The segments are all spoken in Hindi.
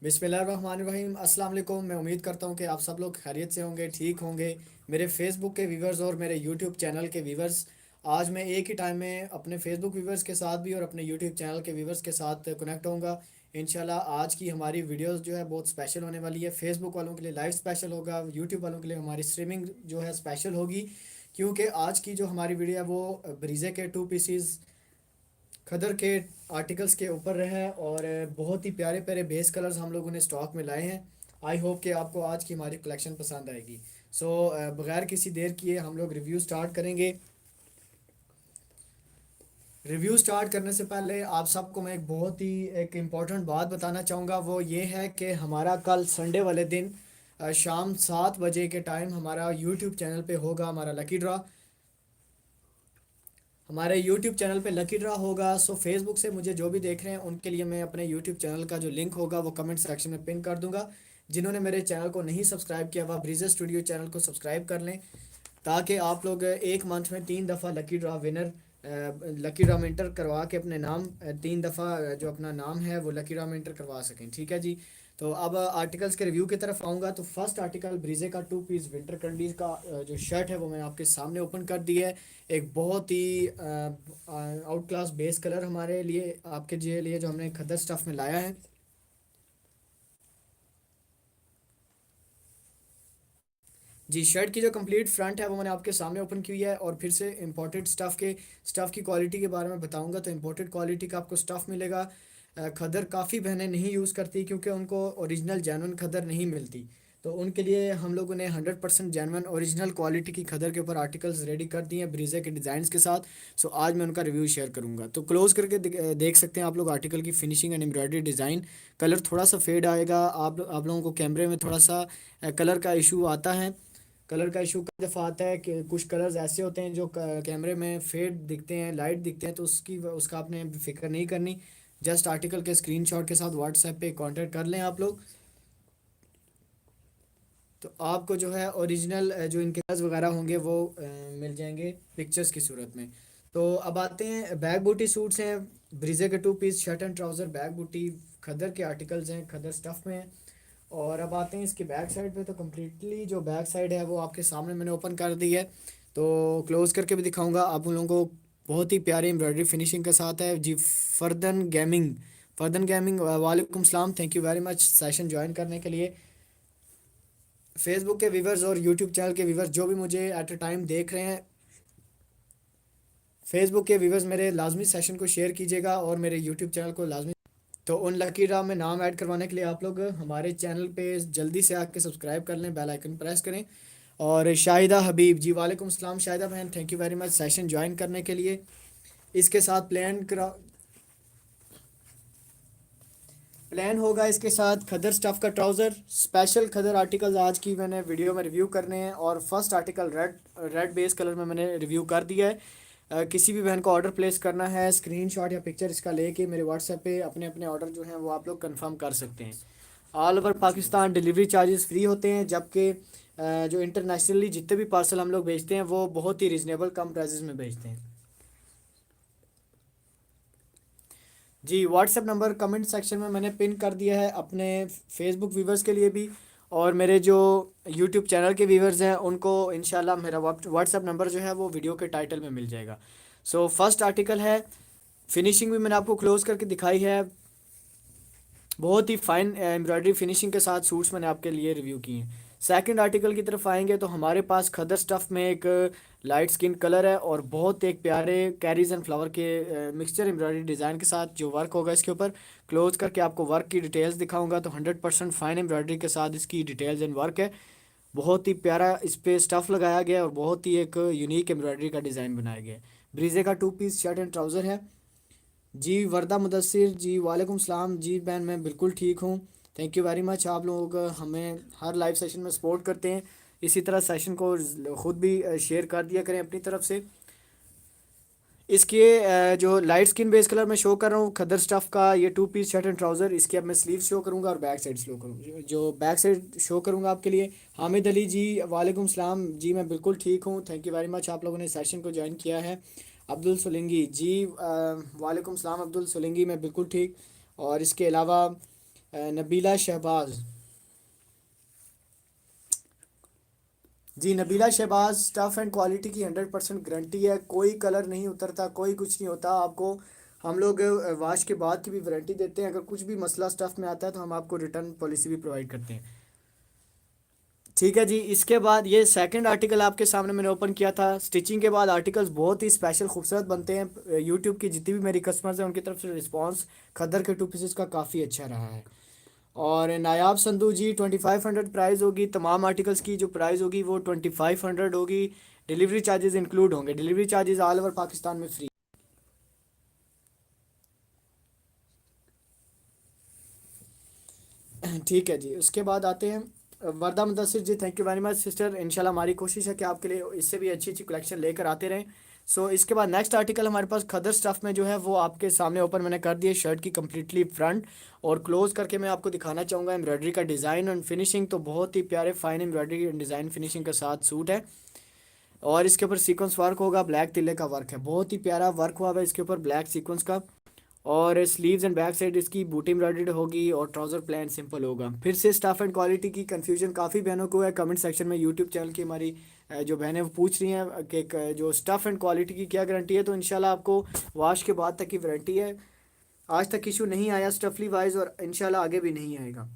बिस्मिल्लाहिर्रहमानिर्रहीम अस्सलाम वालेकुम। मैं उम्मीद करता हूँ कि आप सब लोग खैरियत से होंगे, ठीक होंगे। मेरे फेसबुक के व्यूवर्स और मेरे यूट्यूब चैनल के व्यूवर्स, आज मैं एक ही टाइम में अपने फेसबुक व्यूवर्स के साथ भी और अपने यूट्यूब चैनल के व्यूवर्स के साथ कनेक्ट होऊंगा। इंशाल्लाह आज की हमारी वीडियोस जो है बहुत स्पेशल होने वाली है। फेसबुक वालों के लिए लाइव स्पेशल होगा, यूट्यूब वालों के लिए हमारी स्ट्रीमिंग जो है स्पेशल होगी। क्योंकि आज की जो हमारी वीडियो है वो ब्रीजे के टू पीसीज खदर के आर्टिकल्स के ऊपर है और बहुत ही प्यारे प्यारे बेस कलर्स हम लोगों ने स्टॉक में लाए हैं। आई होप कि आपको आज की हमारी कलेक्शन पसंद आएगी। सो बगैर किसी देर किए हम लोग रिव्यू स्टार्ट करेंगे। रिव्यू स्टार्ट करने से पहले आप सबको मैं एक इम्पॉर्टेंट बात बताना चाहूँगा। वो ये है कि हमारा कल संडे वाले दिन शाम 7 बजे के टाइम हमारा यूट्यूब चैनल पे होगा हमारा लकी ड्रा। हमारे यूट्यूब चैनल पे लकी ड्रा होगा। सो फेसबुक से मुझे जो भी देख रहे हैं उनके लिए मैं अपने यूट्यूब चैनल का जो लिंक होगा वो कमेंट सेक्शन में पिन कर दूंगा। जिन्होंने मेरे चैनल को नहीं सब्सक्राइब किया वह ब्रीजे स्टूडियो चैनल को सब्सक्राइब कर लें, ताकि आप लोग एक मंथ में 3 दफ़ा लकी ड्रा में इंटर करवा के अपने नाम 3 दफ़ा जो अपना नाम है वो लकी ड्रा में इंटर करवा सकें। ठीक है जी। तो अब आर्टिकल्स के रिव्यू की तरफ आऊँगा। तो फर्स्ट आर्टिकल ब्रीजे का टू पीस विंटर कंडीज का जो शर्ट है वो मैंने आपके सामने ओपन कर दी है। एक बहुत ही आउट क्लास बेस कलर हमारे लिए आपके लिए जो हमने खद्दर स्टफ में लाया है। जी, शर्ट की जो कंप्लीट फ्रंट है वो मैंने आपके सामने ओपन की हुई है। और फिर से इम्पोर्टेड स्टफ़ की क्वालिटी के बारे में बताऊंगा। तो इम्पोर्टेड क्वालिटी का आपको स्टफ़ मिलेगा। खदर काफ़ी बहनें नहीं यूज़ करती क्योंकि उनको ओरिजिनल जैनवन खदर नहीं मिलती। तो उनके लिए हम लोगों ने 100% जैनवन ओरिजिनल क्वालिटी की खदर के ऊपर आर्टिकल्स रेडी कर दिए हैं ब्रीजे के डिज़ाइंस के साथ। सो आज मैं उनका रिव्यू शेयर करूंगा। तो क्लोज करके देख सकते हैं आप लोग आर्टिकल की finishing and embroidery design. Colour थोड़ा सा फेड आएगा, आप लोगों को कैमरे में थोड़ा सा कलर का इशू आता है। कलर का इशू कई दफ़ा आता है कि कुछ कलर्स ऐसे होते हैं जो कैमरे में फेड दिखते हैं, लाइट दिखते हैं, तो उसका आपने फिक्र नहीं करनी। जस्ट आर्टिकल के स्क्रीनशॉट के साथ व्हाट्सएप पे कांटेक्ट कर लें आप लोग। तो आपको जो है ओरिजिनल जो इनके कलर्स वगैरह होंगे वो मिल जाएंगे पिक्चर्स की सूरत में। तो अब आते हैं बैक बूटी सूट्स हैं। ब्रीजे के two piece shirt and trouser back बूटी खदर के आर्टिकल्स हैं, खदर स्टफ़ में हैं। और अब आते हैं इसकी बैक साइड पे। तो कम्प्लीटली जो बैक साइड है वो आपके सामने मैंने ओपन कर दी है। तो क्लोज करके भी दिखाऊंगा आप उन लोगों को। बहुत ही प्यारी एम्ब्रॉयडरी फिनिशिंग के साथ है जी। फर्दन गेमिंग वालेकुम सलाम, thank you very much session join करने के लिए। फेसबुक के व्यूवर्स और यूट्यूब चैनल के व्यूवर्स जो भी मुझे एट अ टाइम देख रहे हैं, फेसबुक के व्यूवर्स मेरे लाजमी सेशन को शेयर कीजिएगा और मेरे यूट्यूब चैनल को लाजमी। तो उन लकी ड्रा में नाम ऐड करवाने के लिए आप लोग हमारे चैनल पे जल्दी से आके सब्सक्राइब कर लें, बेल आइकन प्रेस करें। और शाहिदा हबीब जी, वालेकुम सलाम शाहिदा बहन, thank you very much session join करने के लिए। इसके साथ प्लान होगा इसके साथ खदर स्टफ़ का ट्राउज़र। स्पेशल खदर आर्टिकल्स आज की मैंने वीडियो में रिव्यू करने हैं। और first article red red base colour में मैंने रिव्यू कर दिया है। किसी भी बहन को ऑर्डर प्लेस करना है, स्क्रीनशॉट या पिक्चर इसका लेके मेरे व्हाट्सएप पे अपने अपने ऑर्डर जो हैं वो आप लोग कंफर्म कर सकते हैं। All over Pakistan delivery charges free होते हैं, जबकि जो इंटरनेशनली जितने भी पार्सल हम लोग भेजते हैं वो बहुत ही रिजनेबल कम प्राइसेस में भेजते हैं। जी, व्हाट्सएप नंबर कमेंट सेक्शन में मैंने पिन कर दिया है अपने फेसबुक व्यूवर्स के लिए भी। और मेरे जो यूट्यूब चैनल के व्यूवर्स हैं उनको इंशाल्लाह मेरा व्हाट्सएप नंबर जो है वो वीडियो के टाइटल में मिल जाएगा। सो फर्स्ट आर्टिकल है। फिनिशिंग भी मैंने आपको क्लोज करके दिखाई है। बहुत ही फाइन एम्ब्रॉयडरी फिनिशिंग के साथ सूट्स मैंने आपके लिए रिव्यू किए हैं। सेकंड आर्टिकल की तरफ आएंगे तो हमारे पास खदर स्टफ़ में एक लाइट स्किन कलर है और बहुत एक प्यारे कैरीज एंड फ्लावर के मिक्सचर एम्ब्रॉयडरी डिज़ाइन के साथ जो वर्क होगा इसके ऊपर। क्लोज करके आपको वर्क की डिटेल्स दिखाऊंगा। तो 100% फाइन एम्ब्रॉयडरी के साथ इसकी डिटेल्स एंड वर्क है। बहुत ही प्यारा इस पे स्टफ़ लगाया गया है और बहुत ही एक यूनिक एम्ब्रॉयडरी का डिज़ाइन बनाया गया है। ब्रीजे का two piece shirt and trouser है। जी वर्दा मुदस्सिर जी, वालेकुम सलाम जी बहन, मैं बिल्कुल ठीक हूँ। Thank you very much. आप लोग हमें हर लाइव सेशन में सपोर्ट करते हैं। इसी तरह सेशन को ख़ुद भी शेयर कर दिया करें अपनी तरफ से। इसके जो लाइट स्किन बेस कलर में शो कर रहा हूँ खदर स्टफ़ का ये two piece shirt and trouser, इसके अब मैं स्लीव शो करूँगा और बैक साइड शो करूँगा। जो बैक साइड शो करूँगा आपके लिए। हामिद अली जी, वालेकुम सलाम जी, मैं बिल्कुल ठीक हूँ, थैंक यू वेरी मच आप लोगों ने सेशन को ज्वाइन किया है। अब्दुल सोलंगी जी, वालेकुम सलाम अब्दुल सोलंगी, मैं बिल्कुल ठीक। और इसके अलावा नबीला शहबाज। जी Nabeela Shahbaz, stuff and quality की 100% गारंटी है, कोई कलर नहीं उतरता, कोई कुछ नहीं होता आपको। हम लोग वाश के बाद की भी वारंटी देते हैं, अगर कुछ भी मसला स्टफ़ में आता है तो हम आपको रिटर्न पॉलिसी भी प्रोवाइड करते हैं। ठीक है जी, इसके बाद ये सेकंड आर्टिकल आपके सामने मैंने ओपन किया था। स्टिचिंग के बाद आर्टिकल्स बहुत ही स्पेशल खूबसूरत बनते हैं। यूट्यूब की जितनी भी मेरी कस्टमर्स हैं उनकी तरफ से रिस्पांस खद्दर के 2 पीसेस का काफ़ी अच्छा रहा है। और नायाब संधू जी 2500 प्राइस होगी, तमाम आर्टिकल्स की जो प्राइस होगी वो 2500 होगी। डिलीवरी चार्जेस इंक्लूड होंगे, delivery charges all over Pakistan में फ्री। ठीक है जी, उसके बाद आते हैं Warda Mudassir ji. Thank you very much sister, इंशाल्लाह हमारी कोशिश है कि आपके लिए इससे भी अच्छी अच्छी कलेक्शन लेकर आते रहें। सो इसके बाद नेक्स्ट आर्टिकल हमारे पास खदर स्टफ़ में जो है वो आपके सामने ओपन मैंने कर दिया शर्ट की कम्प्लीटली फ्रंट, और क्लोज करके मैं आपको दिखाना चाहूँगा एम्ब्रॉयडरी का डिज़ाइन एंड फिनिशिंग। तो बहुत ही प्यारे फाइन एम्ब्रॉयडरी डिज़ाइन फिनिशिंग के साथ सूट है, और इसके ऊपर सीक्वेंस वर्क होगा, ब्लैक तिल्ले का वर्क है, बहुत ही प्यारा वर्क हुआ है इसके ऊपर ब्लैक सीक्वेंस का। और स्लीव्स एंड बैक साइड इसकी बूटी एम्ब्रॉयडर्ड होगी, और ट्राउज़र प्लेन सिंपल होगा। फिर से स्टफ़ एंड क्वालिटी की कंफ्यूजन काफ़ी बहनों को है कमेंट सेक्शन में, यूट्यूब चैनल की हमारी जो बहनें वो पूछ रही हैं कि जो स्टफ़ एंड क्वालिटी की क्या गारंटी है। तो इंशाल्लाह आपको वॉश के बाद तक की वारंटी है, आज तक इशू नहीं आया स्टफली वाइज, और इंशाल्लाह आगे भी नहीं आएगा।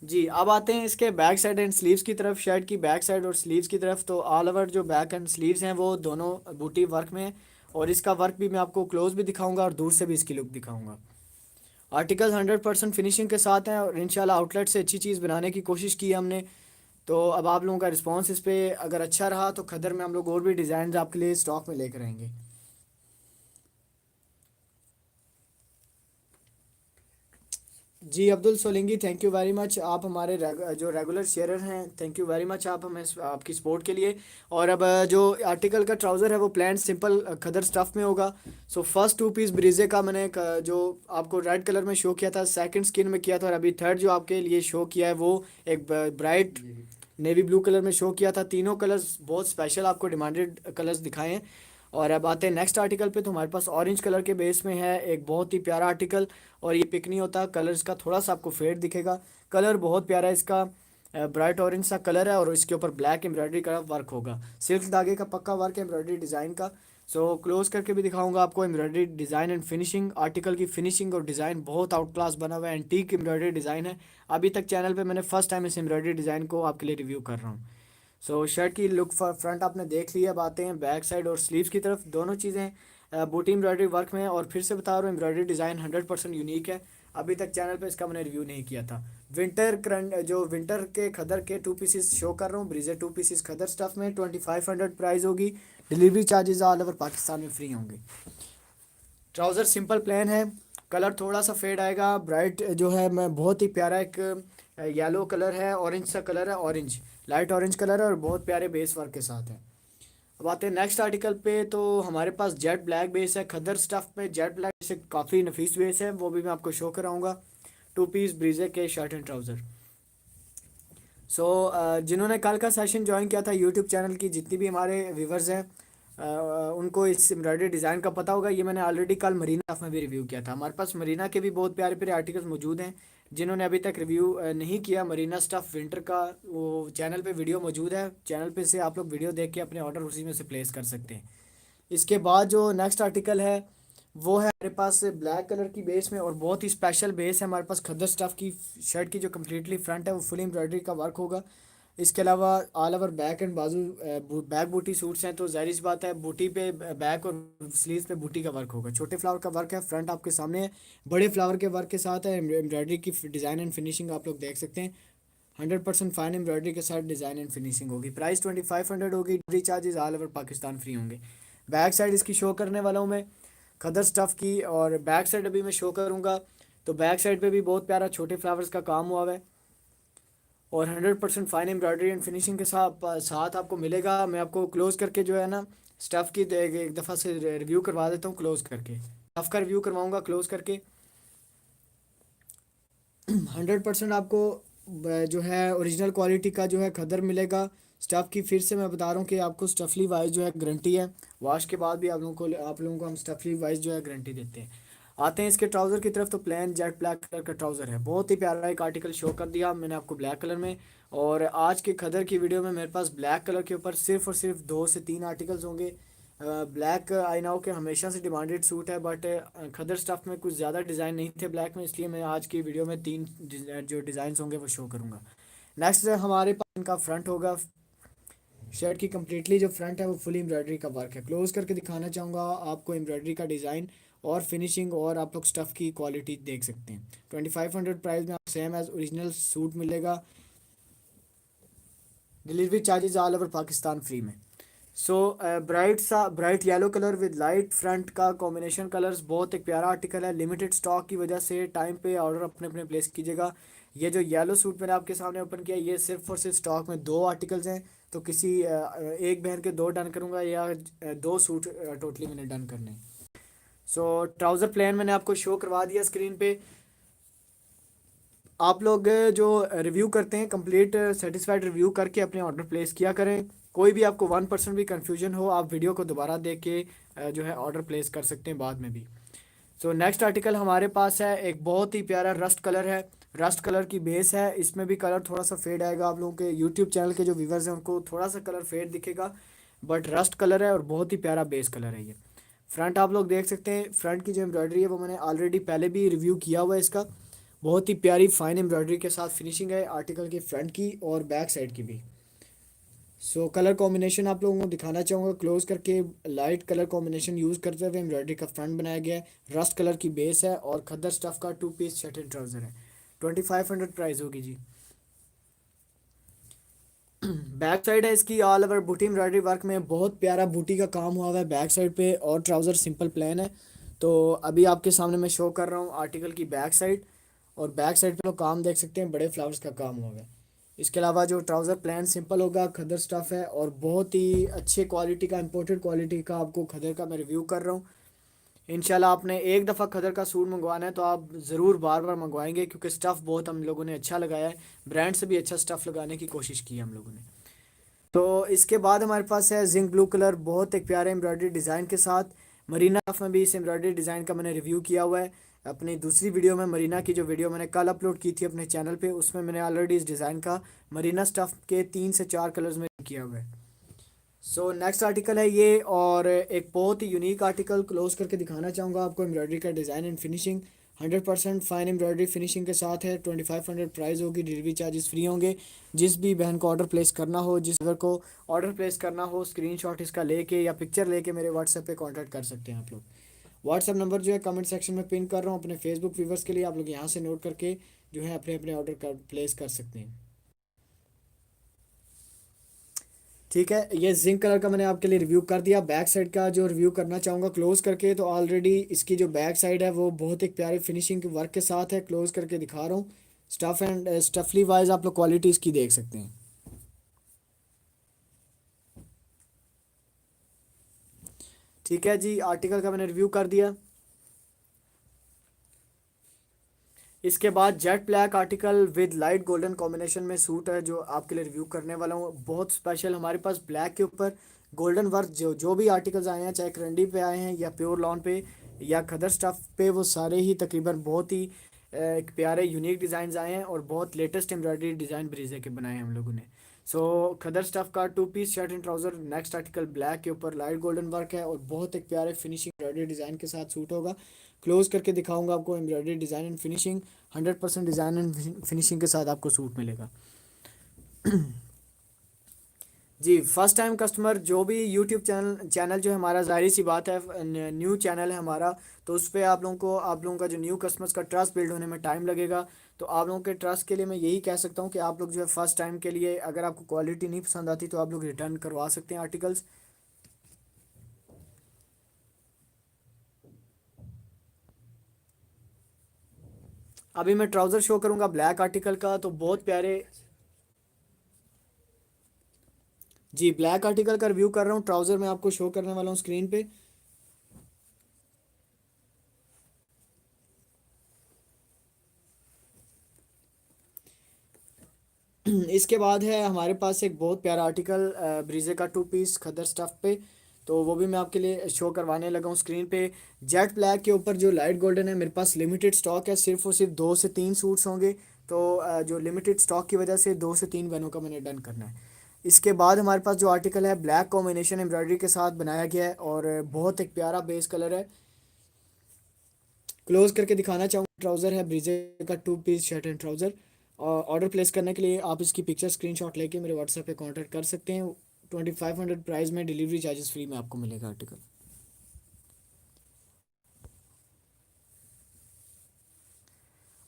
जी अब आते हैं इसके बैक साइड एंड स्लीव्स की तरफ, शर्ट की बैक साइड और स्लीव्स की तरफ। तो ऑल ओवर जो बैक एंड स्लीव्स हैं वो दोनों बूटी वर्क में है, और इसका वर्क भी मैं आपको क्लोज भी दिखाऊंगा और दूर से भी इसकी लुक दिखाऊंगा। आर्टिकल्स 100% फिनिशिंग के साथ हैं, और इंशाल्लाह आउटलेट से अच्छी चीज़ बनाने की कोशिश की है हमने। तो अब आप लोगों का रिस्पांस इस पर अगर अच्छा रहा तो खदर में हम लोग और भी डिज़ाइन आपके लिए स्टॉक में लेकर आएंगे। जी Abdul Solanki, thank you very much, आप हमारे जो रेगुलर शेयरर हैं, थैंक यू वेरी मच आप हमें आपकी सपोर्ट के लिए। और अब जो आर्टिकल का ट्राउज़र है वो प्लेन सिंपल खदर स्टफ़ में होगा। सो फर्स्ट 2 पीस ब्रीजे का मैंने जो आपको रेड कलर में शो किया था, सेकंड स्किन में किया था, और अभी थर्ड जो आपके लिए शो किया है वो एक ब्राइट नेवी ब्लू कलर में शो किया था। तीनों कलर्स बहुत स्पेशल आपको डिमांडेड कलर्स दिखाए हैं। और अब आते हैं नेक्स्ट आर्टिकल पे, तो हमारे पास ऑरेंज कलर के बेस में है एक बहुत ही प्यारा आर्टिकल, और ये पिक नहीं होता, कलर इसका थोड़ा सा आपको फेड दिखेगा। कलर बहुत प्यारा है इसका, ब्राइट ऑरेंज सा कलर है, और इसके ऊपर ब्लैक एम्ब्रॉयडरी का वर्क होगा, सिल्क धागे का पक्का वर्क है एम्ब्रॉयडरी डिज़ाइन का। सो क्लोज करके भी दिखाऊंगा आपको embroidery design and finishing. Article की फिनिशिंग और डिज़ाइन बहुत आउट क्लास बना हुआ है, एंटीक एम्ब्रॉयडरी डिज़ाइन है। अभी तक चैनल पे मैंने फर्स्ट टाइम इस एम्ब्रॉयडरी डिज़ाइन को आपके लिए रिव्यू कर रहा हूँ। सो शर्ट की लुक फ्रंट आपने देख लिया, अब आते हैं बैक साइड और स्लीव्स की तरफ। दोनों चीज़ें बूटी एम्ब्रॉयडरी वर्क में है, और फिर से बता रहा हूँ एम्ब्रॉयडरी डिज़ाइन 100% यूनिक है। अभी तक चैनल पे इसका मैंने रिव्यू नहीं किया था। विंटर करंट जो विंटर के खदर के 2 पीसेस शो कर रहा हूँ, ब्रीजे 2 पीसेस खदर स्टफ़ में 2500 प्राइस होगी। Delivery charges all over Pakistan में फ्री होंगे। ट्राउज़र सिंपल प्लेन है, कलर थोड़ा सा फेड आएगा, ब्राइट जो है मैं बहुत ही प्यारा एक येलो कलर है, ऑरेंज सा कलर है, ऑरेंज लाइट ऑरेंज कलर है, और बहुत प्यारे बेस वर्क के साथ है। अब आते हैं नेक्स्ट आर्टिकल पे, तो हमारे पास जेट ब्लैक बेस है खदर स्टफ़ में, जेट ब्लैक से काफ़ी नफीस बेस है, वो भी मैं आपको शो कराऊंगा। 2 पीस ब्रीजे के शर्ट एंड ट्राउज़र। सो जिन्होंने कल का सेशन ज्वाइन किया था यूट्यूब चैनल की जितनी भी हमारे व्यूवर्स हैं, उनको इस एम्ब्रॉयडरी डिज़ाइन का पता होगा। ये मैंने ऑलरेडी कल मरीना में भी रिव्यू किया था। हमारे पास मरीना के भी बहुत प्यारे प्यारे आर्टिकल्स मौजूद हैं। जिन्होंने अभी तक रिव्यू नहीं किया मरीना स्टफ़ विंटर का, वो चैनल पे वीडियो मौजूद है, चैनल पे से आप लोग वीडियो देख के अपने ऑर्डर उसी में से प्लेस कर सकते हैं। इसके बाद जो नेक्स्ट आर्टिकल है वो है हमारे पास ब्लैक कलर की बेस में, और बहुत ही स्पेशल बेस है हमारे पास खद्दर स्टफ़ की। शर्ट की जो कम्प्लीटली फ्रंट है वो फुल एम्ब्रॉयडरी का वर्क होगा। इसके अलावा ऑल ओवर बैक एंड बाजू बैक बूटी सूट्स हैं, तो ज़ाहिर सी बात है बूटी पे बैक और स्लीव्स पे बूटी का वर्क होगा। छोटे फ्लावर का वर्क है, फ्रंट आपके सामने है, बड़े फ्लावर के वर्क के साथ है। एम्ब्रॉयडरी की डिज़ाइन एंड फिनिशिंग आप लोग देख सकते हैं, 100% फाइन एम्ब्रॉयडरी के साथ डिज़ाइन एंड फिनिशिंग होगी। प्राइस 2500 होगी, delivery charges all over Pakistan free होंगे। बैक साइड इसकी शो करने वाला हूँ मैं खदर स्टफ़ की, और बैक साइड अभी मैं शो करूँगा। तो बैक साइड पे भी बहुत प्यारा छोटे फ्लावर्स का काम हुआ हुआ है, और 100% फाइन एम्ब्रॉयडरी एंड फिनिशिंग के साथ साथ आपको मिलेगा। मैं आपको क्लोज़ करके जो है ना स्टफ़ की एक दफ़ा से रिव्यू करवा देता हूँ क्लोज़ करके, स्टफ़ का रिव्यू करवाऊँगा क्लोज़ करके। 100% आपको जो है ओरिजिनल क्वालिटी का जो है खदर मिलेगा। स्टफ़ की फिर से मैं बता रहा हूँ कि आपको स्टफली वाइज जो है गारंटी है, वॉश के बाद भी आप लोगों को हम स्टफली वाइज जो है गारंटी देते हैं। आते हैं इसके ट्राउज़र की तरफ। तो प्लेन जेट ब्लैक कलर का ट्राउज़र है, बहुत ही प्यारा एक आर्टिकल शो कर दिया मैंने आपको ब्लैक कलर में। और आज के खदर की वीडियो में मेरे पास ब्लैक कलर के ऊपर सिर्फ और सिर्फ 2 से 3 आर्टिकल्स होंगे। ब्लैक आई नाउ के हमेशा से डिमांडेड सूट है, बट खदर स्टफ़ में कुछ ज़्यादा डिज़ाइन नहीं थे ब्लैक में, इसलिए मैं आज की वीडियो में 3 जो डिज़ाइंस होंगे वो शो करूँगा। नेक्स्ट हमारे पास इनका फ्रंट होगा। शर्ट की कम्प्लीटली जो फ्रंट है वो फुल एम्ब्रॉयडरी का वर्क है। क्लोज करके दिखाना चाहूँगा आपको एम्ब्रॉयडरी का डिज़ाइन और फिनिशिंग, और आप लोग स्टफ़ की क्वालिटी देख सकते हैं। 2500 प्राइस में आप सेम एज ओरिजिनल सूट मिलेगा। Delivery charges all over Pakistan free में। So bright yellow colour with light front का कॉम्बिनेशन कलर्स, बहुत एक प्यारा आर्टिकल है। लिमिटेड स्टॉक की वजह से टाइम पे ऑर्डर अपने अपने प्लेस कीजिएगा। ये जो येलो सूट मैंने आपके सामने ओपन किया, ये सिर्फ और सिर्फ स्टॉक में 2 आर्टिकल्स हैं। तो किसी एक बहन के 2 डन करूँगा, या 2 सूट टोटली मैंने डन करने। सो ट्राउज़र प्लान मैंने आपको शो करवा दिया स्क्रीन पे। आप लोग जो रिव्यू करते हैं कंप्लीट सेटिस्फाइड रिव्यू करके अपने ऑर्डर प्लेस किया करें। कोई भी आपको 1% भी कन्फ्यूजन हो, आप वीडियो को दोबारा देख के जो है ऑर्डर प्लेस कर सकते हैं बाद में भी। सो नेक्स्ट आर्टिकल हमारे पास है, एक बहुत ही प्यारा रस्ट कलर है। रस्ट कलर की बेस है, इसमें भी कलर थोड़ा सा फेड आएगा। आप लोगों के यूट्यूब चैनल के जो व्यूवर्स हैं उनको थोड़ा सा कलर फेड दिखेगा, बट रस्ट कलर है और बहुत ही प्यारा बेस कलर है ये। फ्रंट आप लोग देख सकते हैं, फ्रंट की जो एम्ब्रॉयडरी है वो मैंने ऑलरेडी पहले भी रिव्यू किया हुआ है इसका। बहुत ही प्यारी फाइन एम्ब्रॉयडरी के साथ फिनिशिंग है आर्टिकल के फ्रंट की और बैक साइड की भी। सो कलर कॉम्बिनेशन आप लोगों को दिखाना चाहूँगा क्लोज करके। लाइट कलर कॉम्बिनेशन यूज़ करते हुए एम्ब्रॉयडरी का फ्रंट बनाया गया है। रस्ट कलर की बेस है और खद्दर स्टफ़ का 2 पीस शर्ट एंड ट्राउज़र है। 2500 प्राइस होगी जी। बैक साइड है इसकी ऑल ओवर बूटी एम्ब्रॉयडरी वर्क में, बहुत प्यारा बूटी का काम हुआ हुआ है बैक साइड पे, और ट्राउज़र सिंपल प्लेन है। तो अभी आपके सामने मैं शो कर रहा हूँ आर्टिकल की बैक साइड, और बैक साइड पे तो काम देख सकते हैं, बड़े फ्लावर्स का काम हुआ हुआ है। इसके अलावा जो ट्राउज़र प्लान सिंपल होगा, खदर स्टफ़ है और बहुत ही अच्छे क्वालिटी का, इंपोर्टेड क्वालिटी का आपको खदर का मैं रिव्यू कर रहा हूँ। इंशाल्लाह आपने एक दफ़ा खदर का सूट मंगवाना है तो आप ज़रूर बार बार मंगवाएंगे, क्योंकि स्टफ़ बहुत हम लोगों ने अच्छा लगाया है। ब्रांड से भी अच्छा स्टफ़ लगाने की कोशिश की है हम लोगों ने। तो इसके बाद हमारे पास है जिंक ब्लू कलर, बहुत एक प्यारे एम्ब्रॉयडरी डिज़ाइन के साथ। मरीना स्टफ में भी इस एम्ब्रॉयडरी डिज़ाइन का मैंने रिव्यू किया हुआ है अपनी दूसरी वीडियो में। मरीना की जो वीडियो मैंने कल अपलोड की थी अपने चैनल पे, उसमें मैंने ऑलरेडी इस डिज़ाइन का मरीना स्टफ के 3 से 4 कलर्स में किया हुआ है। सो नेक्स्ट आर्टिकल है ये, और एक बहुत ही यूनिक आर्टिकल क्लोज करके दिखाना चाहूँगा आपको। एम्ब्रॉयडरी का design and finishing 100% fine embroidery finishing के साथ है। 2500 प्राइस होगी, डिलीवरी चार्जेस फ्री होंगे। जिस भी बहन को ऑर्डर प्लेस करना हो, जिस अगर को ऑर्डर प्लेस करना हो, स्क्रीनशॉट इसका लेके या पिक्चर लेके मेरे व्हाट्सएप पे कांटेक्ट कर सकते हैं आप लोग। व्हाट्सएप नंबर जो है कमेंट सेक्शन में पिन कर रहा हूँ अपने फेसबुक व्यूवर्स के लिए, आप लोग यहाँ से नोट करके जो है अपने अपने ऑर्डर कर प्लेस कर सकते हैं। ठीक है, ये जिंक कलर का मैंने आपके लिए रिव्यू कर दिया। बैक साइड का जो रिव्यू करना चाहूँगा क्लोज करके, तो ऑलरेडी इसकी जो बैक साइड है वो बहुत एक प्यारी फिनिशिंग के वर्क के साथ है। क्लोज करके दिखा रहा हूँ। स्टफ़ एंड स्टफली वाइज आप लोग क्वालिटी इसकी देख सकते हैं। ठीक है जी, आर्टिकल का मैंने रिव्यू कर दिया। इसके बाद jet black article with light golden combination में सूट है जो आपके लिए रिव्यू करने वाला हूँ। बहुत स्पेशल हमारे पास ब्लैक के ऊपर गोल्डन वर्क, जो जो भी आर्टिकल्स आए हैं, चाहे करंडी पे आए हैं या प्योर लॉन पे या खदर स्टफ़ पे, वो सारे ही तकरीबन बहुत ही एक प्यारे यूनिक डिज़ाइन आए हैं, और बहुत लेटेस्ट एम्ब्रॉयडरी डिज़ाइन ब्रीजे के बनाए हैं हम लोगों ने। सो खदर स्टफ़ का 2 piece shirt and trouser. Next article black के ऊपर लाइट गोल्डन वर्क है और बहुत एक प्यारे फिनिशिंग एम्ब्रॉयडरी डिज़ाइन के साथ सूट होगा। क्लोज करके दिखाऊंगा आपको embroidery design and finishing. 100% design and finishing के साथ आपको सूट मिलेगा। जी, फर्स्ट टाइम कस्टमर जो भी यूट्यूब चैनल जो है हमारा, ज़ाहिर सी बात है न्यू चैनल है हमारा, तो उस पर आप लोगों का जो न्यू कस्टमर्स का ट्रस्ट बिल्ड होने में टाइम लगेगा। तो आप लोगों के ट्रस्ट के लिए मैं यही कह सकता हूँ कि आप लोग जो है फर्स्ट टाइम के लिए, अगर आपको क्वालिटी नहीं पसंद आती तो आप लोग रिटर्न करवा सकते हैं आर्टिकल्स। अभी मैं ट्राउज़र शो करूँगा ब्लैक आर्टिकल का, तो बहुत प्यारे। जी, ब्लैक आर्टिकल का रिव्यू कर रहा हूँ, ट्राउज़र मैं आपको शो करने वाला हूँ स्क्रीन पे। इसके बाद है हमारे पास एक बहुत प्यारा आर्टिकल ब्रीजे का 2 पीस खदर स्टफ़ पे। तो वो भी मैं आपके लिए शो करवाने लगा हूँ स्क्रीन पे। जेट ब्लैक के ऊपर जो लाइट गोल्डन है, मेरे पास लिमिटेड स्टॉक है, सिर्फ और सिर्फ 2 से 3 सूट्स होंगे। तो जो लिमिटेड स्टॉक की वजह से 2 से 3 बनों का मैंने डन करना है। इसके बाद हमारे पास जो आर्टिकल है ब्लैक कॉम्बिनेशन एम्ब्रॉयडरी के साथ बनाया गया है और बहुत एक प्यारा बेस कलर है। क्लोज करके दिखाना चाहूँगा, ट्राउज़र है ब्रीजे का 2 पीस शर्ट एंड ट्राउज़र। और ऑर्डर प्लेस करने के लिए आप इसकी पिक्चर स्क्रीनशॉट लेके मेरे व्हाट्सएप पे कांटेक्ट कर सकते हैं। 2500 प्राइस में डिलीवरी चार्जेस फ्री में आपको मिलेगा आर्टिकल।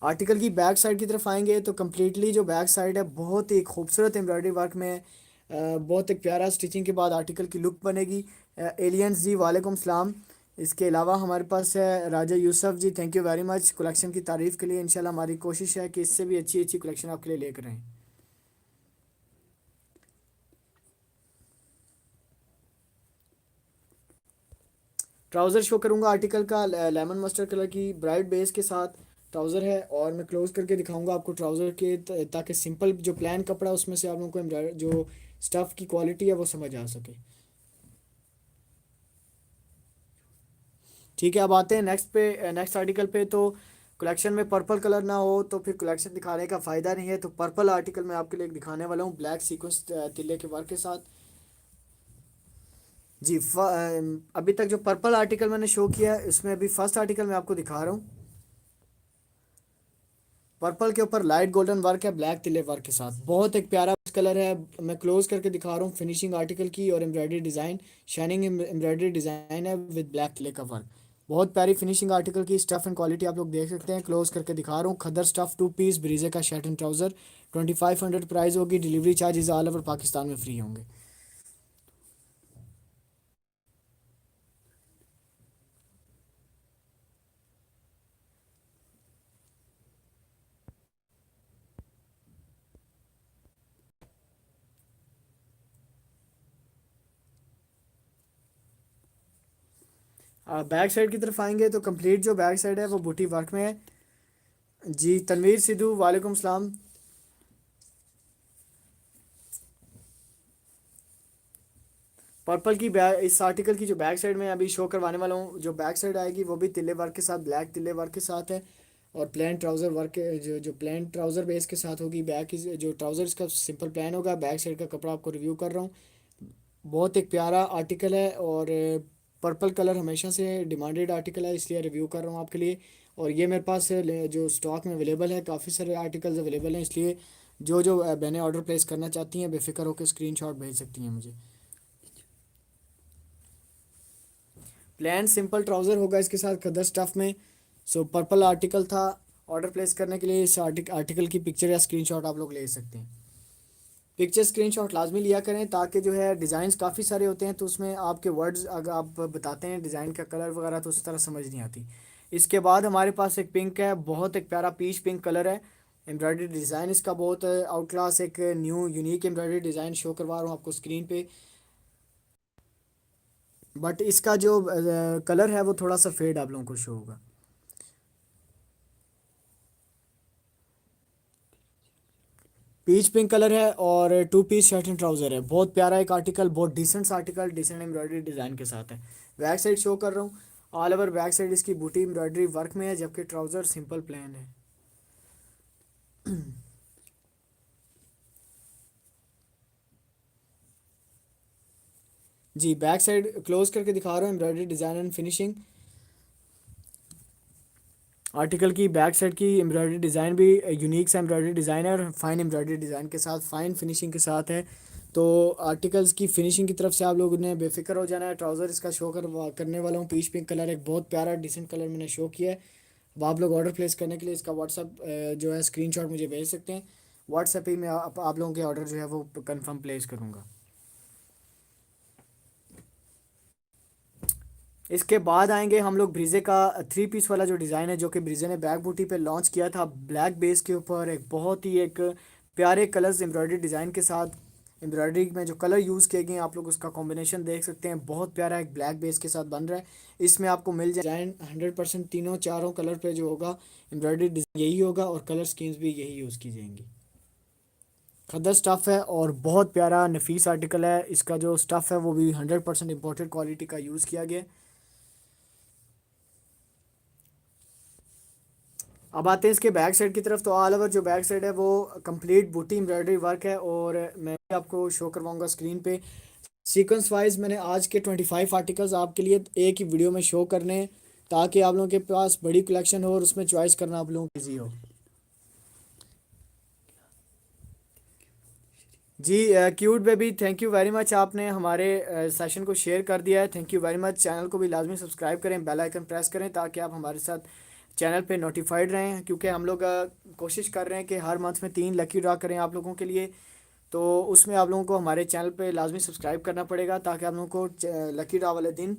आर्टिकल की बैक साइड की तरफ आएंगे तो कम्प्लीटली जो बैक साइड है बहुत ही खूबसूरत एम्ब्रॉयडरी वर्क में बहुत एक प्यारा स्टिचिंग के बाद आर्टिकल की लुक बनेगी। एलियंस जी वालेकुम सलाम। इसके अलावा हमारे पास है Raja Yusuf ji, thank you very much collection की तारीफ़ के लिए। इंशाल्लाह हमारी कोशिश है कि इससे भी अच्छी अच्छी कलेक्शन आपके लिए लेकर आएँ। ट्राउज़र शो करूँगा आर्टिकल का लेमन मस्टर्ड कलर की ब्राइट बेस के साथ ट्राउज़र है। और मैं क्लोज करके दिखाऊंगा आपको ट्राउज़र के ताकि सिंपल जो प्लान कपड़ा है उसमें से आप लोगों को जो स्टफ़ की क्वालिटी है वो समझ आ सके। ठीक है, अब आते हैं नेक्स्ट पे, नेक्स्ट आर्टिकल पे। तो कलेक्शन में पर्पल कलर ना हो तो फिर कलेक्शन दिखाने का फ़ायदा नहीं है। तो पर्पल आर्टिकल मैं आपके लिए दिखाने वाला हूँ ब्लैक सीक्वेंस तिल्ले के वर्क के साथ। जी अभी तक जो पर्पल आर्टिकल मैंने शो किया है इसमें अभी फर्स्ट आर्टिकल मैं आपको दिखा रहा हूँ। पर्पल के ऊपर लाइट गोल्डन वर्क है ब्लैक तिले वर्क के साथ, बहुत एक प्यारा कलर है। मैं क्लोज करके दिखा रहा हूँ फिनिशिंग आर्टिकल की और embroidery design, shining embroidery design है विद ब्लैक तिले का वर्क। बहुत प्यारी फिनिशिंग आर्टिकल की स्टफ़ एंड क्वालिटी आप लोग देख सकते हैं। क्लोज करके दिखा रहा हूँ खदर स्टफ़ 2 पीस ब्रीजे का शर्ट एंड ट्राउज़र। 2500 प्राइस होगी, delivery charges all over Pakistan में फ्री होंगे। बैक साइड की तरफ आएंगे तो कंप्लीट जो बैक साइड है वो बूटी वर्क में है। जी तनवीर सिद्धू वालेकुम सलाम। पर्पल की बैक, इस आर्टिकल की जो बैक साइड में अभी शो करवाने वाला हूँ, जो बैक साइड आएगी वो भी तिल्ले वर्क के साथ, ब्लैक तिल्ले वर्क के साथ है। और प्लेन ट्राउज़र वर्क जो जो प्लेन ट्राउज़र बेस के साथ होगी। बैक की जो ट्राउज़र इसका सिंपल प्लान होगा। बैक साइड का कपड़ा आपको रिव्यू कर रहा हूँ। बहुत एक प्यारा आर्टिकल है और पर्पल कलर हमेशा से डिमांडेड आर्टिकल है, इसलिए रिव्यू कर रहा हूँ आपके लिए। और ये मेरे पास जो स्टॉक में अवेलेबल है, काफ़ी सारे आर्टिकल्स अवेलेबल हैं, इसलिए जो जो बहनें ऑर्डर प्लेस करना चाहती हैं बेफिक्र होकर स्क्रीनशॉट भेज सकती हैं मुझे। प्लेन सिंपल ट्राउज़र होगा इसके साथ खदर स्टफ़ में। सो पर्पल आर्टिकल था। ऑर्डर प्लेस करने के लिए इस आर्टिकल की पिक्चर या स्क्रीनशॉट आप लोग ले सकते हैं। पिक्चर स्क्रीनशॉट लाजमी लिया करें ताकि जो है डिज़ाइंस काफ़ी सारे होते हैं तो उसमें आपके वर्ड्स अगर आप बताते हैं डिज़ाइन का कलर वगैरह तो उस तरह समझ नहीं आती। इसके बाद हमारे पास एक पिंक है, बहुत एक प्यारा पीच पिंक कलर है। एम्ब्रॉयडरी डिज़ाइन इसका बहुत आउट क्लास एक new unique embroidery design show करवा रहा हूँ आपको स्क्रीन पे। बट इसका जो कलर है वो थोड़ा सा फेड आप लोगों को शो होगा। पीच पिंक कलर है और 2 पीस शर्ट एंड ट्राउज़र है। बहुत प्यारा एक आर्टिकल, बहुत decent article, decent embroidery design के साथ है। बैक साइड शो कर रहा हूँ। ऑल ओवर बैक साइड इसकी बूटी एम्ब्रॉयडरी वर्क में है जबकि ट्राउज़र सिंपल प्लेन है। जी बैक साइड क्लोज करके दिखा रहा हूँ embroidery design and finishing. Article की बैक साइड की एम्ब्रॉयडरी डिज़ाइन भी यूनिक सा एम्ब्रॉयडरी डिज़ाइन है और फाइन एम्ब्रॉयडरी डिज़ाइन के साथ फाइन फिनिशिंग के साथ है। तो आर्टिकल्स की फिनिशिंग की तरफ से आप लोगों ने बेफिक्र हो जाना है। ट्राउज़र इसका शो करने वाला हूँ पीच पिंक कलर, एक बहुत प्यारा डिसेंट कलर मैंने शो किया है। अब आप लोग ऑर्डर प्लेस करने के लिए इसका व्हाट्सअप जो है स्क्रीनशॉट मुझे भेज सकते हैं। व्हाट्सएप ही मैं आप लोगों के ऑर्डर जो है वो कंफर्म प्लेस करूँगा। इसके बाद आएंगे हम लोग ब्रीजे का 3 पीस वाला जो डिज़ाइन है जो कि ब्रीजे ने बैक बूटी पे लॉन्च किया था ब्लैक बेस के ऊपर, एक बहुत ही एक प्यारे कलर्स एम्ब्रॉयडरी डिज़ाइन के साथ। एम्ब्रॉयडरी में जो कलर यूज़ किए गए हैं आप लोग उसका कॉम्बिनेशन देख सकते हैं, बहुत प्यारा एक ब्लैक बेस के साथ बन रहा है। इसमें आपको मिल जाए डिज़ाइन 100% तीनों चारों कलर पे जो होगा एम्ब्रॉयडरी डिज़ाइन यही होगा और कलर स्कीम्स भी यही यूज़ की जाएंगी। खद्दर स्टफ़ है और बहुत प्यारा नफीस आर्टिकल है। इसका जो स्टफ़ है वो भी 100% इम्पोर्टेड क्वालिटी का यूज़ किया गया है। अब आते हैं इसके बैक साइड की तरफ। तो ऑल ओवर जो बैक साइड है वो कंप्लीट बूटी एम्ब्रॉयडरी वर्क है, और मैं आपको शो करवाऊंगा स्क्रीन पे। सीक्वेंस वाइज मैंने आज के 25 आर्टिकल्स आपके लिए एक ही वीडियो में शो करने हैं, ताकि आप लोगों के पास बड़ी कलेक्शन हो और उसमें चॉइस करना आप लोगों को ईजी हो। जी cute baby, thank you very much, आपने हमारे सेशन को शेयर कर दिया है, thank you very much. Channel को भी लाजमी सब्सक्राइब करें, बेल आइकन प्रेस करें, ताकि आप हमारे साथ चैनल पे नोटिफाइड रहें, क्योंकि हम लोग कोशिश कर रहे हैं कि हर मंथ में 3 लकी ड्रा करें आप लोगों के लिए। तो उसमें आप लोगों को हमारे चैनल पे लाजमी सब्सक्राइब करना पड़ेगा, ताकि आप लोगों को लकी ड्रा वाले दिन